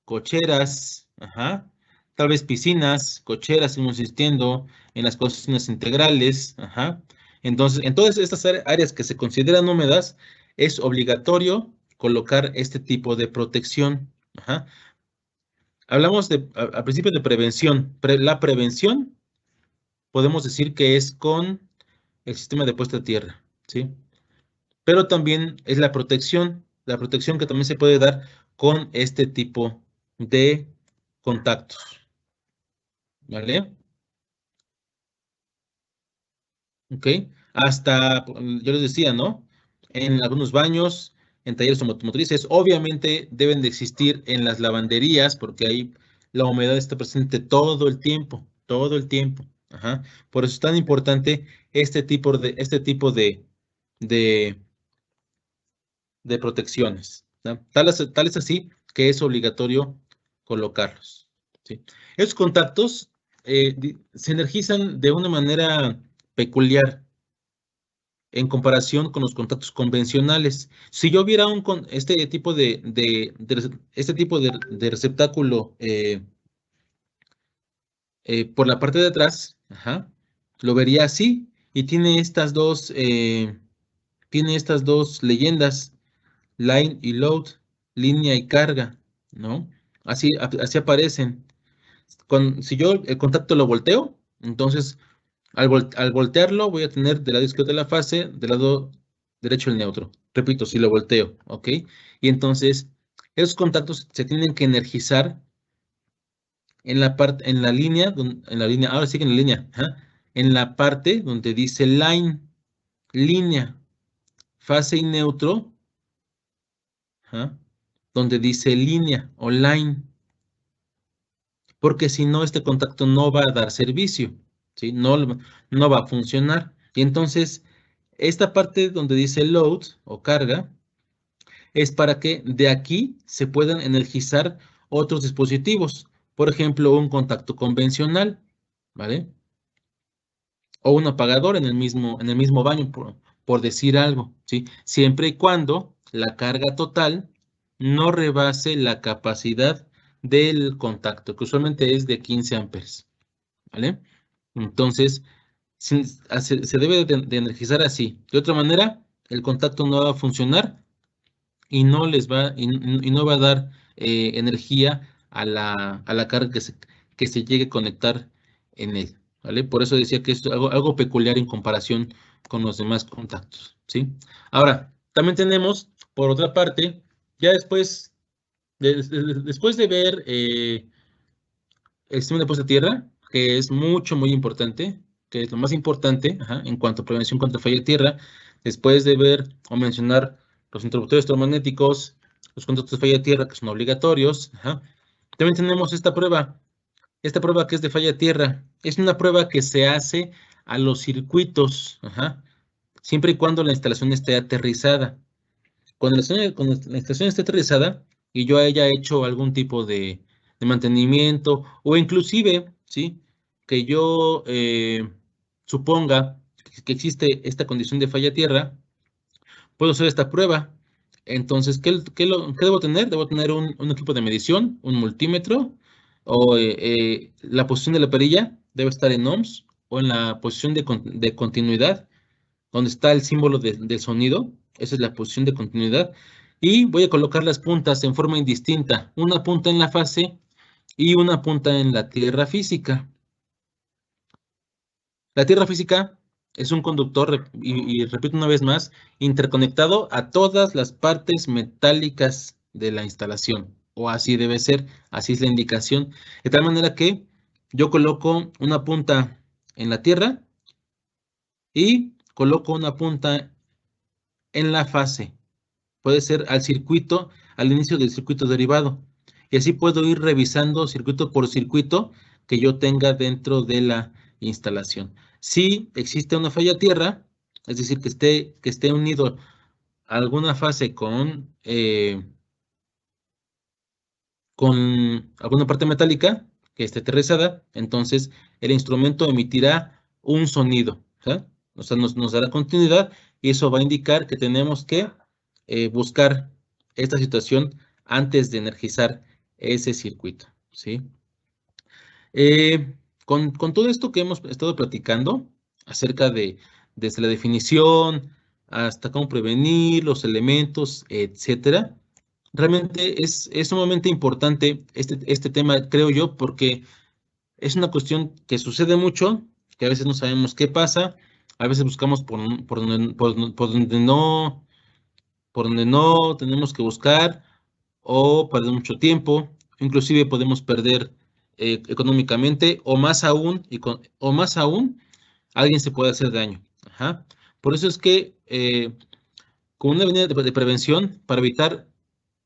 cocheras, ajá, tal vez piscinas, cocheras, seguimos insistiendo, en las cocinas integrales, ajá. Entonces, en todas estas áreas que se consideran húmedas, es obligatorio colocar este tipo de protección, ajá. Hablamos al principio de prevención. La prevención podemos decir que es con el sistema de puesta a tierra, ¿sí? Pero también es la protección que también se puede dar con este tipo de contactos, ¿vale? ¿Ok? Hasta, yo les decía, ¿no? En algunos baños, en talleres automotrices. Obviamente deben de existir en las lavanderías porque ahí la humedad está presente todo el tiempo, todo el tiempo. Ajá. Por eso es tan importante este tipo de, de protecciones, ¿no? Tal es así que es obligatorio colocarlos, ¿sí? Esos contactos se energizan de una manera peculiar en comparación con los contactos convencionales. Si yo viera este tipo de receptáculo por la parte de atrás, ajá, lo vería así y tiene estas dos leyendas, line y load, línea y carga, ¿no? Así aparecen. Si yo el contacto lo volteo, entonces al voltearlo voy a tener del lado izquierdo de la fase, del lado derecho el neutro. Repito, si lo volteo, ¿ok? Y entonces esos contactos se tienen que energizar en la línea, ahora sí que en la línea, ajá, en la parte donde dice line, línea, fase y neutro, ajá, donde dice línea o line, porque si no, este contacto no va a dar servicio, ¿sí? No va a funcionar. Y entonces, esta parte donde dice load o carga, es para que de aquí se puedan energizar otros dispositivos. Por ejemplo, un contacto convencional, ¿vale? O un apagador en el mismo baño, por decir algo, ¿sí? Siempre y cuando la carga total no rebase la capacidad del contacto, que usualmente es de 15 amperes, ¿vale? Entonces, se debe de energizar así. De otra manera, el contacto no va a funcionar y y no va a dar energía a la carga que se llegue a conectar en él, ¿vale? Por eso decía que esto es algo peculiar en comparación con los demás contactos, ¿sí? Ahora, también tenemos, por otra parte, ya después de ver el sistema de puesta a tierra, que es muy importante, que es lo más importante, ajá, en cuanto a prevención contra falla de tierra, después de ver o mencionar los interruptores electromagnéticos, los contactos de falla de tierra que son obligatorios, ajá, también tenemos esta prueba que es de falla de tierra, es una prueba que se hace a los circuitos, ajá, siempre y cuando la instalación esté aterrizada. Cuando la estación esté aterrizada y yo haya hecho algún tipo de mantenimiento o inclusive, ¿sí? Que yo suponga que existe esta condición de falla tierra, puedo hacer esta prueba. Entonces, ¿qué debo tener? Debo tener un equipo de medición, un multímetro, o la posición de la perilla debe estar en ohms o en la posición de continuidad donde está el símbolo del sonido, esa es la posición de continuidad, y voy a colocar las puntas en forma indistinta, una punta en la fase y una punta en la tierra física. La tierra física es un conductor, y repito una vez más, interconectado a todas las partes metálicas de la instalación, o así debe ser, así es la indicación, de tal manera que yo coloco una punta en la tierra y coloco una punta en la fase. Puede ser al inicio del circuito derivado. Y así puedo ir revisando circuito por circuito que yo tenga dentro de la instalación. Si existe una falla tierra, es decir, que esté unido a alguna fase con alguna parte metálica que esté aterrizada, entonces el instrumento emitirá un sonido, ¿sí? O sea, nos dará continuidad y eso va a indicar que tenemos que buscar esta situación antes de energizar ese circuito, ¿sí? Con todo esto que hemos estado platicando acerca desde la definición hasta cómo prevenir los elementos, etcétera, realmente es sumamente importante este tema, creo yo, porque es una cuestión que sucede mucho, que a veces no sabemos qué pasa, a veces buscamos por donde no tenemos que buscar o perder mucho tiempo, inclusive podemos perder económicamente o más aún, alguien se puede hacer daño. Ajá. Por eso es que Como una medida de prevención para evitar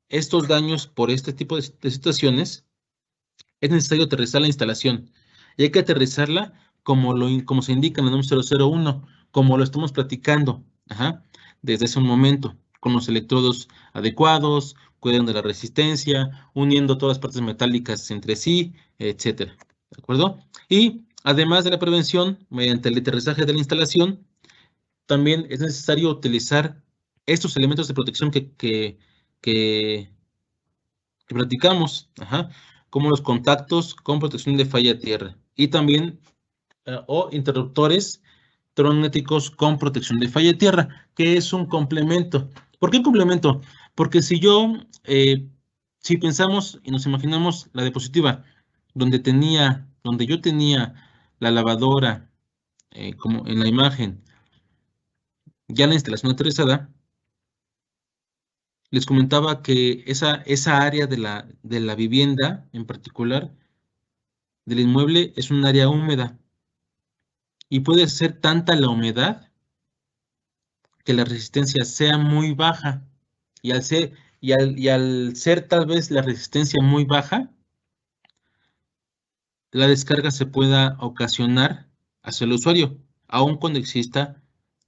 estos daños por este tipo de situaciones, es necesario aterrizar la instalación. Y hay que aterrizarla como se indica en el número 001, como lo estamos platicando, desde ese momento, con los electrodos adecuados, cuidando de la resistencia, uniendo todas las partes metálicas entre sí, etcétera. ¿De acuerdo? Y además de la prevención, mediante el aterrizaje de la instalación, también es necesario utilizar estos elementos de protección que platicamos, como los contactos con protección de falla a tierra y también o interruptores termognéticos con protección de falla a tierra, que es un complemento. ¿Por qué complemento? Porque si pensamos y nos imaginamos la diapositiva donde yo tenía la lavadora, como en la imagen, ya la instalación aterrizada, les comentaba que esa área de la vivienda en particular, del inmueble, es un área húmeda y puede ser tanta la humedad que la resistencia sea muy baja. Y al ser tal vez la resistencia muy baja, la descarga se pueda ocasionar hacia el usuario, aun cuando exista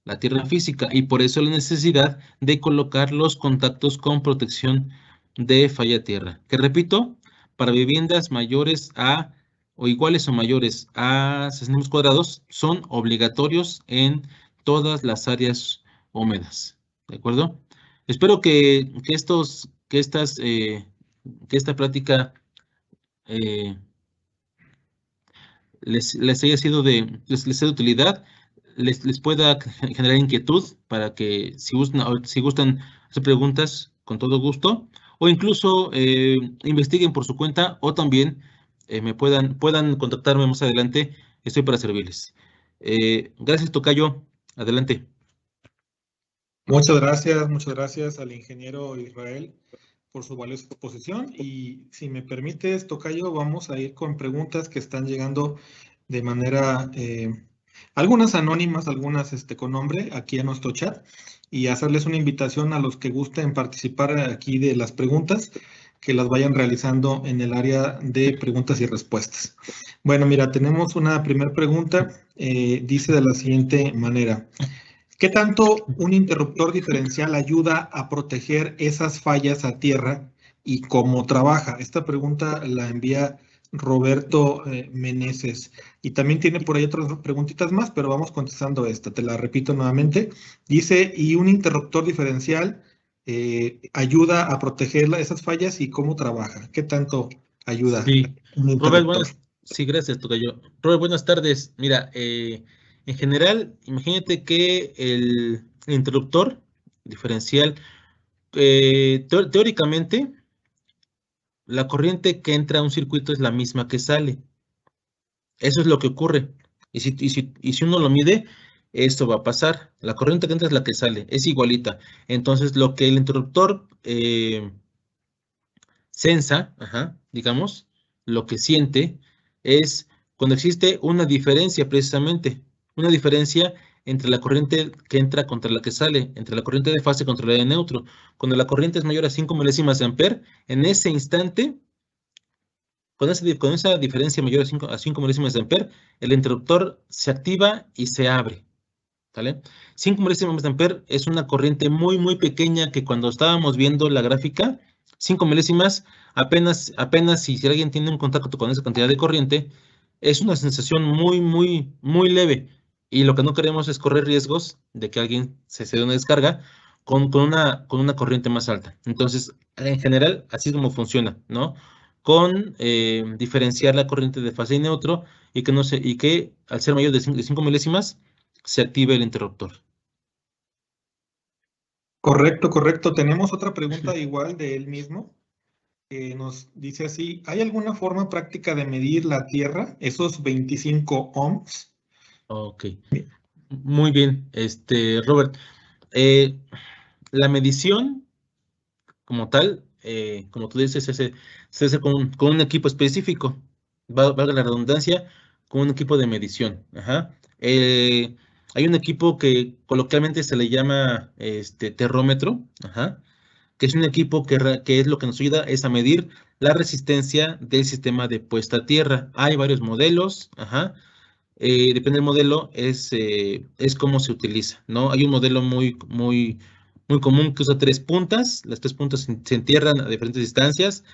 la tierra física, y por eso la necesidad de colocar los contactos con protección de falla tierra, que repito, para viviendas mayores a o iguales o mayores a 60 metros cuadrados son obligatorios en todas las áreas húmedas. ¿De acuerdo? Espero que esta plática eh, les sea de utilidad, les pueda generar inquietud para que si gustan hacer preguntas con todo gusto, o incluso investiguen por su cuenta, o también puedan contactarme más adelante. Estoy para servirles. Gracias, Tocayo. Adelante. Muchas gracias al ingeniero Israel por su valiosa exposición. Y si me permites, Tocayo, vamos a ir con preguntas que están llegando de manera, algunas anónimas, algunas con nombre, aquí a nuestro chat, y hacerles una invitación a los que gusten participar aquí de las preguntas, que las vayan realizando en el área de preguntas y respuestas. Bueno, mira, tenemos una primera pregunta, dice de la siguiente manera. ¿Qué tanto un interruptor diferencial ayuda a proteger esas fallas a tierra y cómo trabaja? Esta pregunta la envía Roberto Meneses. Y también tiene por ahí otras preguntitas más, pero vamos contestando esta. Te la repito nuevamente. Dice, ¿y un interruptor diferencial ayuda a proteger esas fallas y cómo trabaja? ¿Qué tanto ayuda Sí, un Robert, interruptor? sí, gracias, Tocayo. Robert, buenas tardes. Mira, en general, imagínate que el interruptor diferencial, teóricamente, la corriente que entra a un circuito es la misma que sale. Eso es lo que ocurre. Y si uno lo mide, esto va a pasar. La corriente que entra es la que sale, es igualita. Entonces, lo que el interruptor sensa, digamos, lo que siente es cuando existe una diferencia precisamente, una diferencia entre la corriente que entra contra la que sale, entre la corriente de fase contra la de neutro. Cuando la corriente es mayor a 5 milésimas de amper, en ese instante, con esa diferencia mayor a 5 milésimas de amper, el interruptor se activa y se abre. ¿Vale? 5 milésimas de amper es una corriente muy, muy pequeña que cuando estábamos viendo la gráfica, 5 milésimas, apenas si alguien tiene un contacto con esa cantidad de corriente, es una sensación muy, muy, muy leve. Y lo que no queremos es correr riesgos de que alguien se dé una descarga con una corriente más alta. Entonces, en general, así es como funciona, ¿no? Con diferenciar la corriente de fase y neutro y que al ser mayor de 5 milésimas, se active el interruptor. Correcto, correcto. Tenemos otra pregunta igual de él mismo, que nos dice así, ¿hay alguna forma práctica de medir la tierra, esos 25 ohms? Ok, muy bien, Robert. eh, la medición como tal, como tú dices, se hace con un equipo específico, valga la redundancia, con un equipo de medición. Hay un equipo que coloquialmente se le llama terrómetro, que es un equipo que es lo que nos ayuda es a medir la resistencia del sistema de puesta a tierra. Hay varios modelos, depende del modelo, es cómo se utiliza, ¿no? Hay un modelo muy común que usa 3 puntas, las 3 puntas se entierran a diferentes distancias,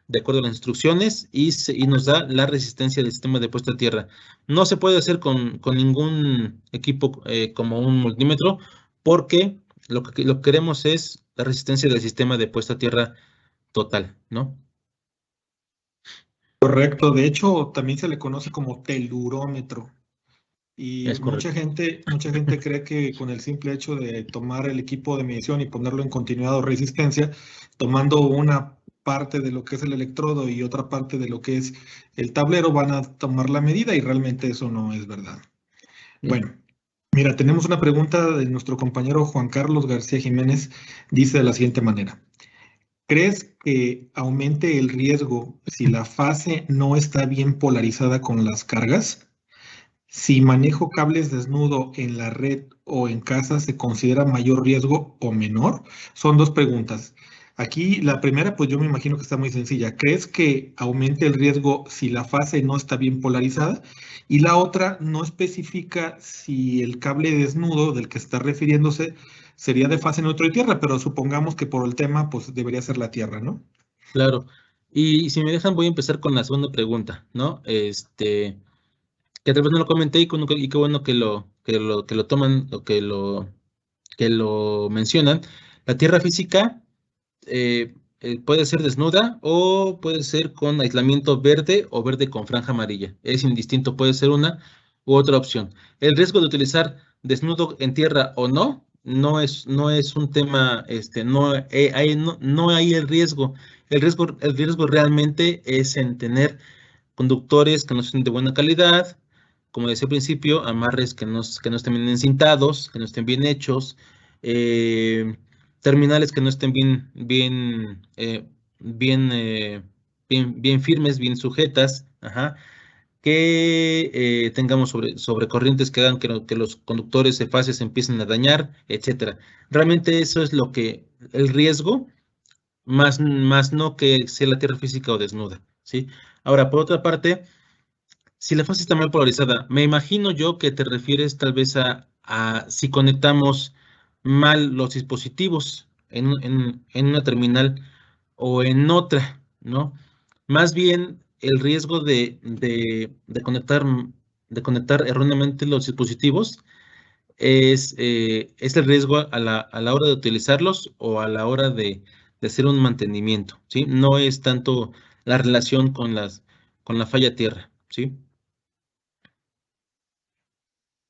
de acuerdo a las instrucciones, y nos da la resistencia del sistema de puesta a tierra. No se puede hacer con ningún equipo como un multímetro, porque lo que queremos es la resistencia del sistema de puesta a tierra total, ¿no? Correcto, de hecho también se le conoce como telurómetro. Y Es correcto. mucha gente cree que con el simple hecho de tomar el equipo de medición y ponerlo en continuidad o resistencia, tomando una parte de lo que es el electrodo y otra parte de lo que es el tablero, van a tomar la medida y realmente eso no es verdad. Mm. Bueno, mira, tenemos una pregunta de nuestro compañero Juan Carlos García Jiménez. Dice de la siguiente manera. ¿Crees que aumente el riesgo si la fase no está bien polarizada con las cargas? Si manejo cables desnudo en la red o en casa, ¿se considera mayor riesgo o menor? Son dos preguntas. Aquí la primera, pues yo me imagino que está muy sencilla. ¿Crees que aumente el riesgo si la fase no está bien polarizada? Y la otra no especifica si el cable desnudo del que está refiriéndose sería de fase neutro y tierra, pero supongamos que por el tema, pues debería ser la tierra, ¿no? Claro. Y si me dejan, voy a empezar con la segunda pregunta, ¿no? Que tal vez no lo comenté y qué bueno que lo toman o que lo mencionan. La tierra física puede ser desnuda o puede ser con aislamiento verde o verde con franja amarilla. Es indistinto, puede ser una u otra opción. El riesgo de utilizar desnudo en tierra o no es un tema, no hay el riesgo. El riesgo realmente es en tener conductores que no son de buena calidad, como decía al principio, amarres que no estén bien encintados, que no estén bien hechos, eh, terminales que no estén bien firmes, bien sujetas, que tengamos sobrecorrientes que hagan que los conductores de fases se empiecen a dañar, etcétera. Realmente eso es el riesgo, más no que sea la tierra física o desnuda, ¿sí? Ahora, por otra parte, si la fase está mal polarizada, me imagino yo que te refieres tal vez a si conectamos mal los dispositivos en una terminal o en otra, ¿no? Más bien el riesgo de conectar erróneamente los dispositivos es el riesgo a la hora de utilizarlos o a la hora de hacer un mantenimiento, ¿sí? No es tanto la relación con la falla tierra, ¿sí?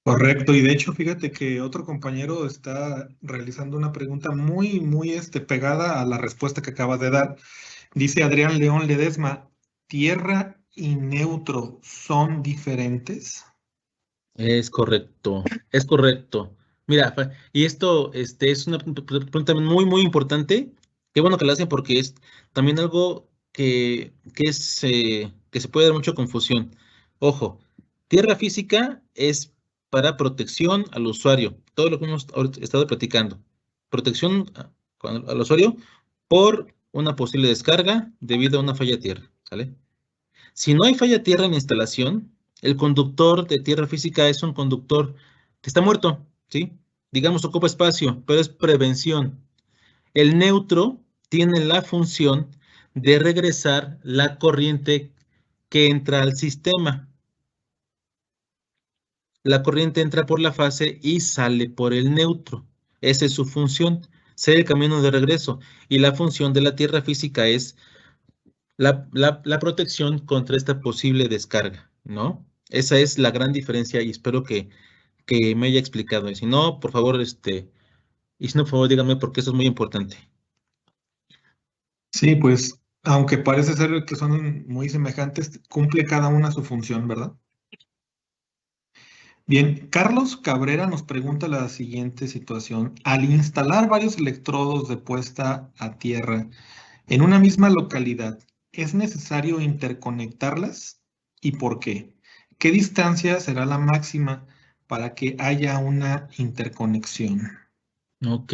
Correcto, y de hecho, fíjate que otro compañero está realizando una pregunta muy, muy pegada a la respuesta que acabas de dar. Dice Adrián León Ledesma, ¿tierra y neutro son diferentes? Es correcto, es correcto. Mira, y esto es una pregunta muy importante. Qué bueno que la hacen porque es también algo que se puede dar mucha confusión. Ojo, tierra física es para protección al usuario, todo lo que hemos estado platicando. Protección al usuario por una posible descarga debido a una falla tierra, ¿sale? Si no hay falla tierra en la instalación, el conductor de tierra física es un conductor que está muerto, ¿sí? Digamos, ocupa espacio, pero es prevención. El neutro tiene la función de regresar la corriente que entra al sistema. La corriente entra por la fase y sale por el neutro. Esa es su función, ser el camino de regreso. Y la función de la tierra física es la protección contra esta posible descarga, ¿no? Esa es la gran diferencia y espero que me haya explicado. Y si no, por favor, díganme porque eso es muy importante. Sí, pues, aunque parece ser que son muy semejantes, cumple cada una su función, ¿verdad? Bien, Carlos Cabrera nos pregunta la siguiente situación. Al instalar varios electrodos de puesta a tierra en una misma localidad, ¿es necesario interconectarlas? ¿Y por qué? ¿Qué distancia será la máxima para que haya una interconexión? Ok.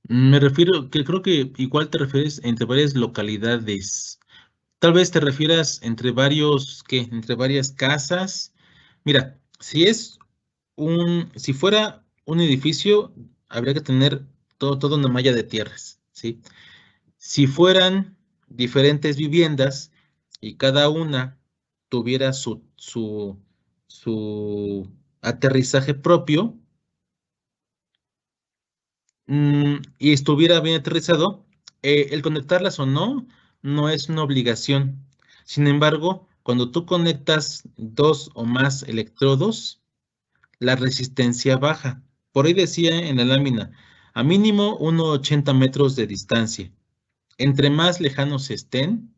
Me refiero, que creo que igual te refieres entre varias localidades. Tal vez te refieras entre varios, ¿qué? Entre varias casas. Mira, si fuera un edificio, habría que tener toda una malla de tierras, ¿sí? Si fueran diferentes viviendas y cada una tuviera su aterrizaje propio, y estuviera bien aterrizado, el conectarlas o no, no es una obligación. Sin embargo, cuando tú conectas dos o más electrodos, la resistencia baja. Por ahí decía en la lámina, a mínimo 1,80 metros de distancia. Entre más lejanos estén,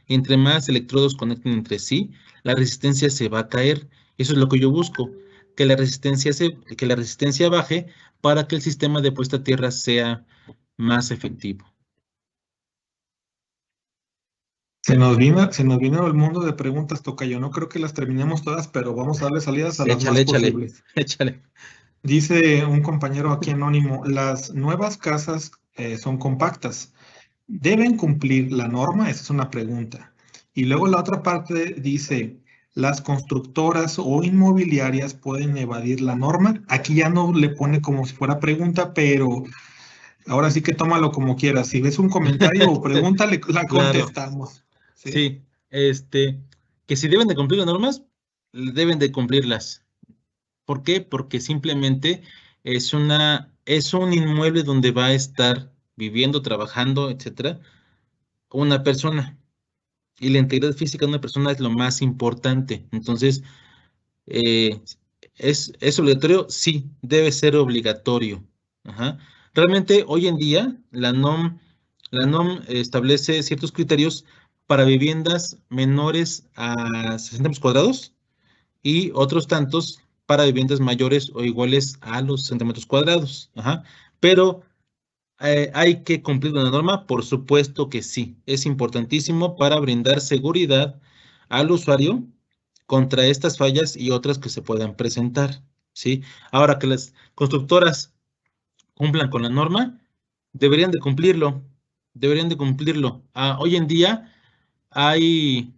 entre más electrodos conecten entre sí, la resistencia se va a caer. Eso es lo que yo busco, que la resistencia baje para que el sistema de puesta a tierra sea más efectivo. Se nos vino el mundo de preguntas, tocayo. No creo que las terminemos todas, pero vamos a darle salidas a las Échale, más échale, posibles. échale. Dice un compañero aquí anónimo, las nuevas casas son compactas. ¿Deben cumplir la norma? Esa es una pregunta. Y luego la otra parte dice, ¿las constructoras o inmobiliarias pueden evadir la norma? Aquí ya no le pone como si fuera pregunta, pero ahora sí que tómalo como quieras. Si ves un comentario o pregunta, la Claro, contestamos. ¿Sí? sí, que si deben de cumplir las normas, deben de cumplirlas. ¿Por qué? Porque simplemente es un inmueble donde va a estar viviendo, trabajando, etcétera, una persona. Y la integridad física de una persona es lo más importante. Entonces, eh, ¿es obligatorio? Sí, debe ser obligatorio. Ajá. Realmente, hoy en día, la NOM establece ciertos criterios para viviendas menores a 60 metros cuadrados y otros tantos para viviendas mayores o iguales a los 60 metros cuadrados. Ajá. Pero ¿hay que cumplir una norma? Por supuesto que sí. Es importantísimo para brindar seguridad al usuario contra estas fallas y otras que se puedan presentar. ¿Sí? Ahora que las constructoras cumplan con la norma, deberían de cumplirlo. Deberían de cumplirlo. Hoy en día hoy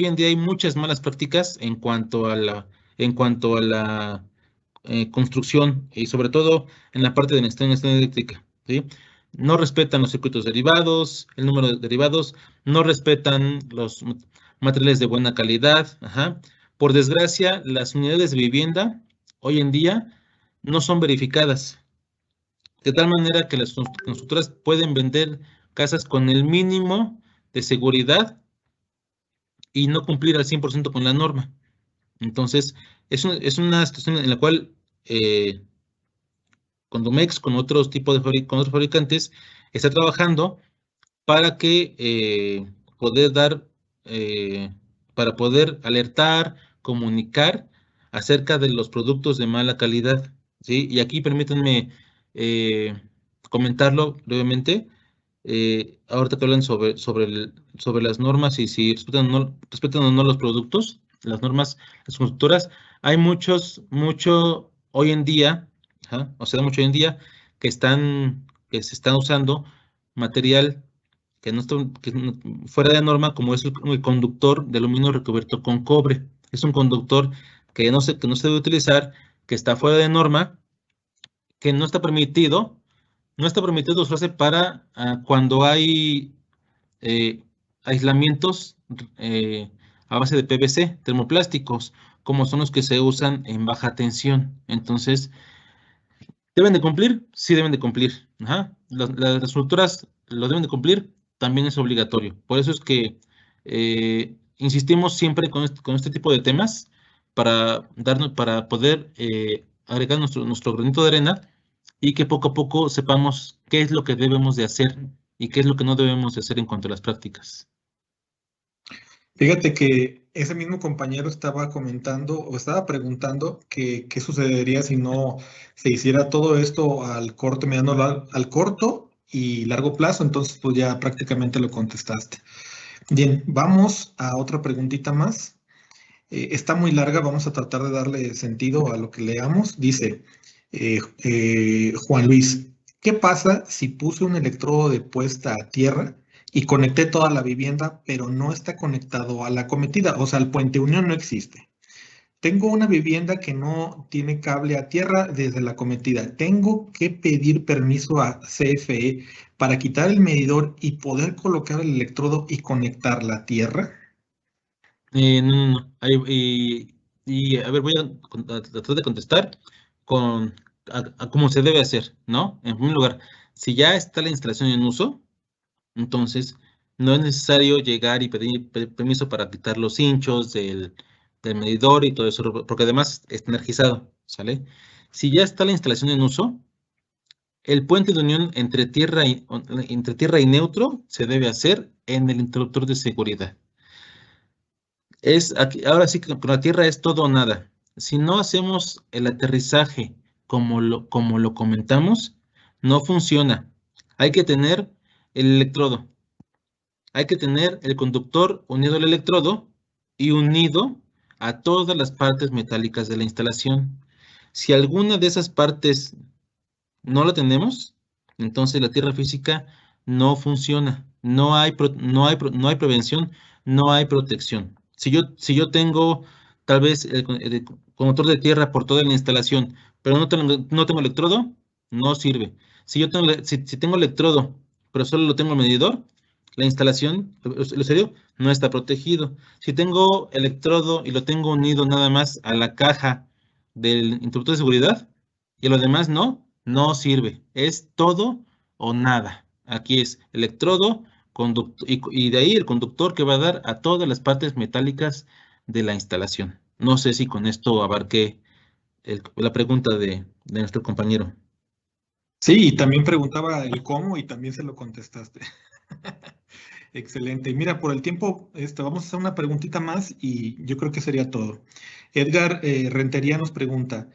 en día hay muchas malas prácticas en cuanto a la construcción y sobre todo en la parte de la instalación eléctrica, ¿sí? No respetan los circuitos derivados, el número de derivados, no respetan los materiales de buena calidad, ajá. Por desgracia, las unidades de vivienda hoy en día no son verificadas, de tal manera que las constructoras pueden vender casas con el mínimo de seguridad y no cumplir al 100% con la norma. Entonces, es una situación en la cual Condomex, con otros tipos con otros fabricantes, está trabajando para que poder dar, eh, para poder alertar, comunicar acerca de los productos de mala calidad, ¿sí? Y aquí permítanme eh, comentarlo brevemente. Ahorita que hablan sobre las normas y si respetan o no los productos, las normas, las constructoras, hay mucho hoy en día, o sea, mucho hoy en día que se están usando material que no está fuera de norma, como es el conductor de aluminio recubierto con cobre. Es un conductor que no se debe utilizar, que está fuera de norma, que no está permitido usarse para cuando hay eh, aislamientos eh, a base de PVC, termoplásticos, como son los que se usan en baja tensión. Entonces, ¿deben de cumplir? Sí deben de cumplir. Ajá. Las estructuras lo deben de cumplir, también es obligatorio. Por eso es que insistimos siempre con este tipo de temas para poder agregar nuestro granito de arena y que poco a poco sepamos qué es lo que debemos de hacer y qué es lo que no debemos de hacer en cuanto a las prácticas. Fíjate que ese mismo compañero estaba comentando o estaba preguntando que qué sucedería si no se hiciera todo esto al corto, mediano, al corto y largo plazo. Entonces, pues ya prácticamente lo contestaste. Bien, vamos a otra preguntita más. Está muy larga, vamos a tratar de darle sentido a lo que leamos. Dice Juan Luis, ¿qué pasa si puse un electrodo de puesta a tierra y conecté toda la vivienda, pero no está conectado a la cometida? O sea, el puente unión no existe. Tengo una vivienda que no tiene cable a tierra desde la cometida. Tengo que pedir permiso a CFE para quitar el medidor y poder colocar el electrodo y conectar la tierra. No. A ver, voy a tratar de contestar con a cómo se debe hacer, ¿no? En primer lugar, si ya está la instalación en uso, entonces no es necesario llegar y pedir permiso para quitar los hinchos del medidor y todo eso, porque además está energizado, ¿sale? Si ya está la instalación en uso, el puente de unión entre tierra y neutro se debe hacer en el interruptor de seguridad. Ahora sí que con la Tierra es todo o nada. Si no hacemos el aterrizaje como lo comentamos, no funciona. Hay que tener el electrodo. Hay que tener el conductor unido al electrodo y unido a todas las partes metálicas de la instalación. Si alguna de esas partes no la tenemos, entonces la Tierra física no funciona. No hay prevención, no hay protección. Si yo tengo tal vez el conductor de tierra por toda la instalación, pero no tengo electrodo, no sirve. Si tengo electrodo, pero solo lo tengo el medidor, la instalación, lo serio, no está protegido. Si tengo electrodo y lo tengo unido nada más a la caja del interruptor de seguridad, y lo demás no sirve. Es todo o nada. Aquí es electrodo, conductor, y de ahí el conductor que va a dar a todas las partes metálicas de la instalación. No sé si con esto abarqué la pregunta de nuestro compañero. Sí, y también preguntaba el cómo y también se lo contestaste. Excelente. Y mira, por el tiempo, vamos a hacer una preguntita más y yo creo que sería todo. Edgar Rentería nos pregunta,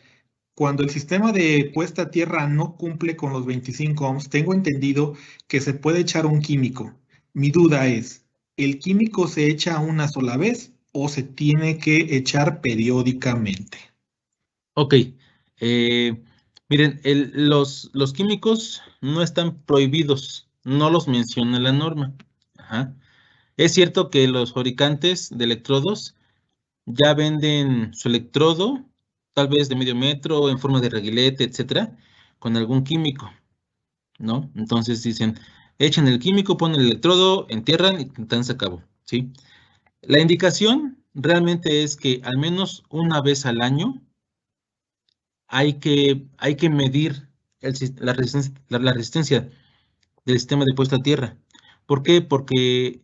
cuando el sistema de puesta a tierra no cumple con los 25 ohms, tengo entendido que se puede echar un químico. Mi duda es, ¿el químico se echa una sola vez o se tiene que echar periódicamente? Ok. eh, Miren, los químicos no están prohibidos, no los menciona la norma. Ajá. Es cierto que los fabricantes de electrodos ya venden su electrodo, tal vez de medio metro, en forma de reguilete, etcétera, con algún químico, ¿no? Entonces dicen, echan el químico, ponen el electrodo, entierran y tan se acabó, ¿sí? La indicación realmente es que al menos una vez al año hay que medir la resistencia del sistema de puesta a tierra. ¿Por qué? Porque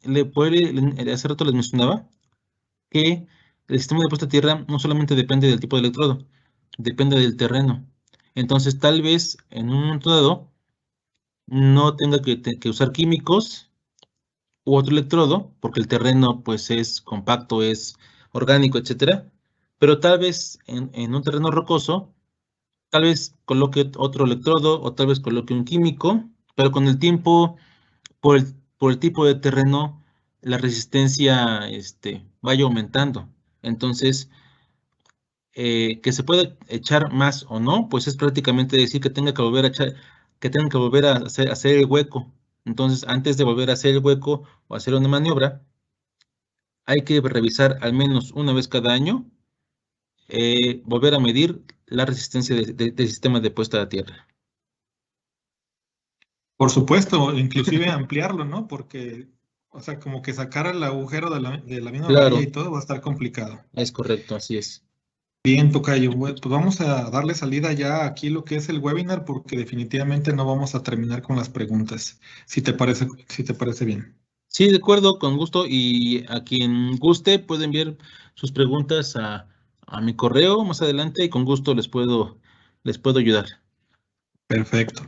hace rato les mencionaba que el sistema de puesta a tierra no solamente depende del tipo de electrodo, depende del terreno. Entonces, tal vez en un momento dado no tenga que usar químicos u otro electrodo, porque el terreno pues es compacto, es orgánico, etcétera. Pero tal vez en un terreno rocoso, tal vez coloque otro electrodo o tal vez coloque un químico, pero con el tiempo, por el tipo de terreno, la resistencia vaya aumentando. Entonces, que se puede echar más o no, pues es prácticamente decir que tenga que volver a echar, que tenga que volver a hacer el hueco. Entonces, antes de volver a hacer el hueco o hacer una maniobra, hay que revisar al menos una vez cada año, volver a medir la resistencia del sistema de puesta a tierra. Por supuesto, inclusive ampliarlo, ¿no? Porque, o sea, como que sacar el agujero de la misma varilla Claro, y todo va a estar complicado. es correcto, así es. Bien, tocayo, pues vamos a darle salida ya aquí lo que es el webinar porque definitivamente no vamos a terminar con las preguntas, si te parece bien. Sí, de acuerdo, con gusto. Y a quien guste puede enviar sus preguntas a mi correo más adelante y con gusto les puedo ayudar. Perfecto.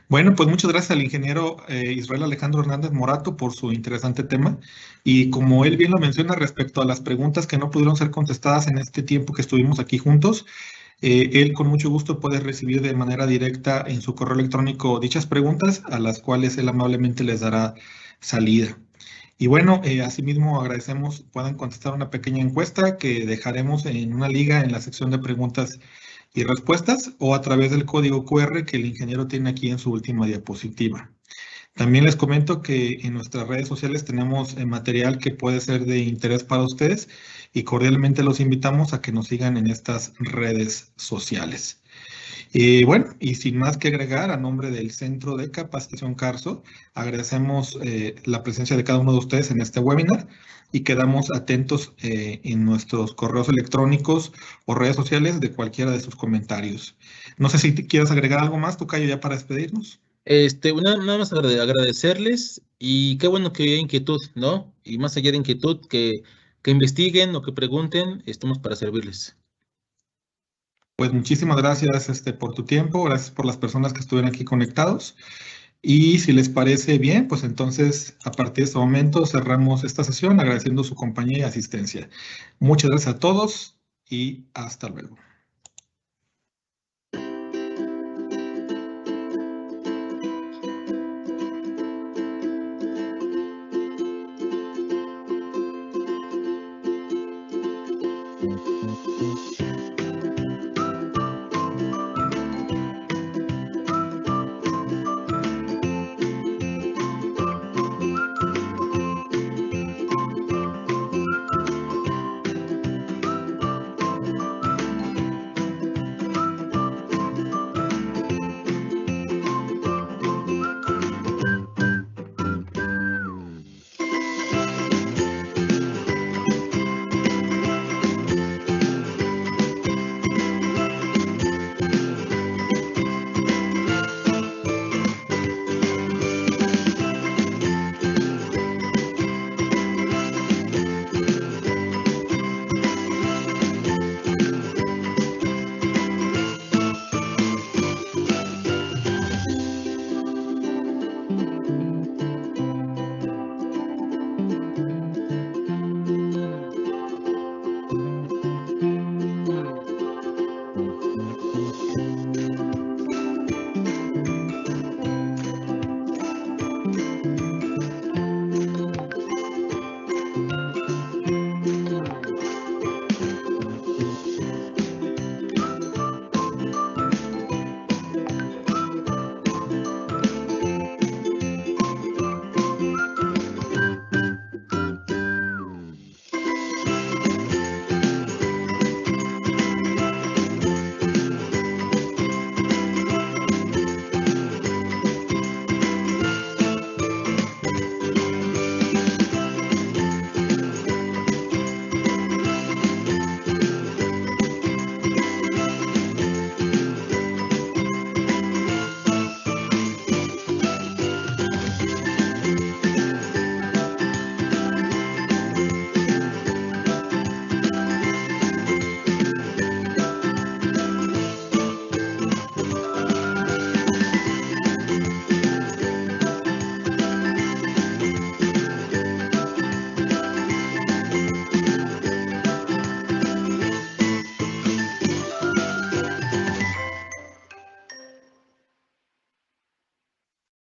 Bueno, pues muchas gracias al ingeniero Israel Alejandro Hernández Morato por su interesante tema. Y como él bien lo menciona respecto a las preguntas que no pudieron ser contestadas en este tiempo que estuvimos aquí juntos, él con mucho gusto puede recibir de manera directa en su correo electrónico dichas preguntas a las cuales él amablemente les dará salida. Y bueno, asimismo agradecemos, puedan contestar una pequeña encuesta que dejaremos en una liga en la sección de preguntas y respuestas o a través del código QR que el ingeniero tiene aquí en su última diapositiva. También les comento que en nuestras redes sociales tenemos material que puede ser de interés para ustedes y cordialmente los invitamos a que nos sigan en estas redes sociales. Y bueno, y sin más que agregar, a nombre del Centro de Capacitación Carso, agradecemos la presencia de cada uno de ustedes en este webinar y quedamos atentos en nuestros correos electrónicos o redes sociales de cualquiera de sus comentarios. No sé si quieres agregar algo más, Tocayo, ya para despedirnos. Nada más agradecerles y qué bueno que hay inquietud, ¿no? Y más allá de inquietud, que investiguen o que pregunten, estamos para servirles. Pues muchísimas gracias por tu tiempo, gracias por las personas que estuvieron aquí conectados. Y si les parece bien, pues entonces a partir de este momento cerramos esta sesión agradeciendo su compañía y asistencia. Muchas gracias a todos y hasta luego.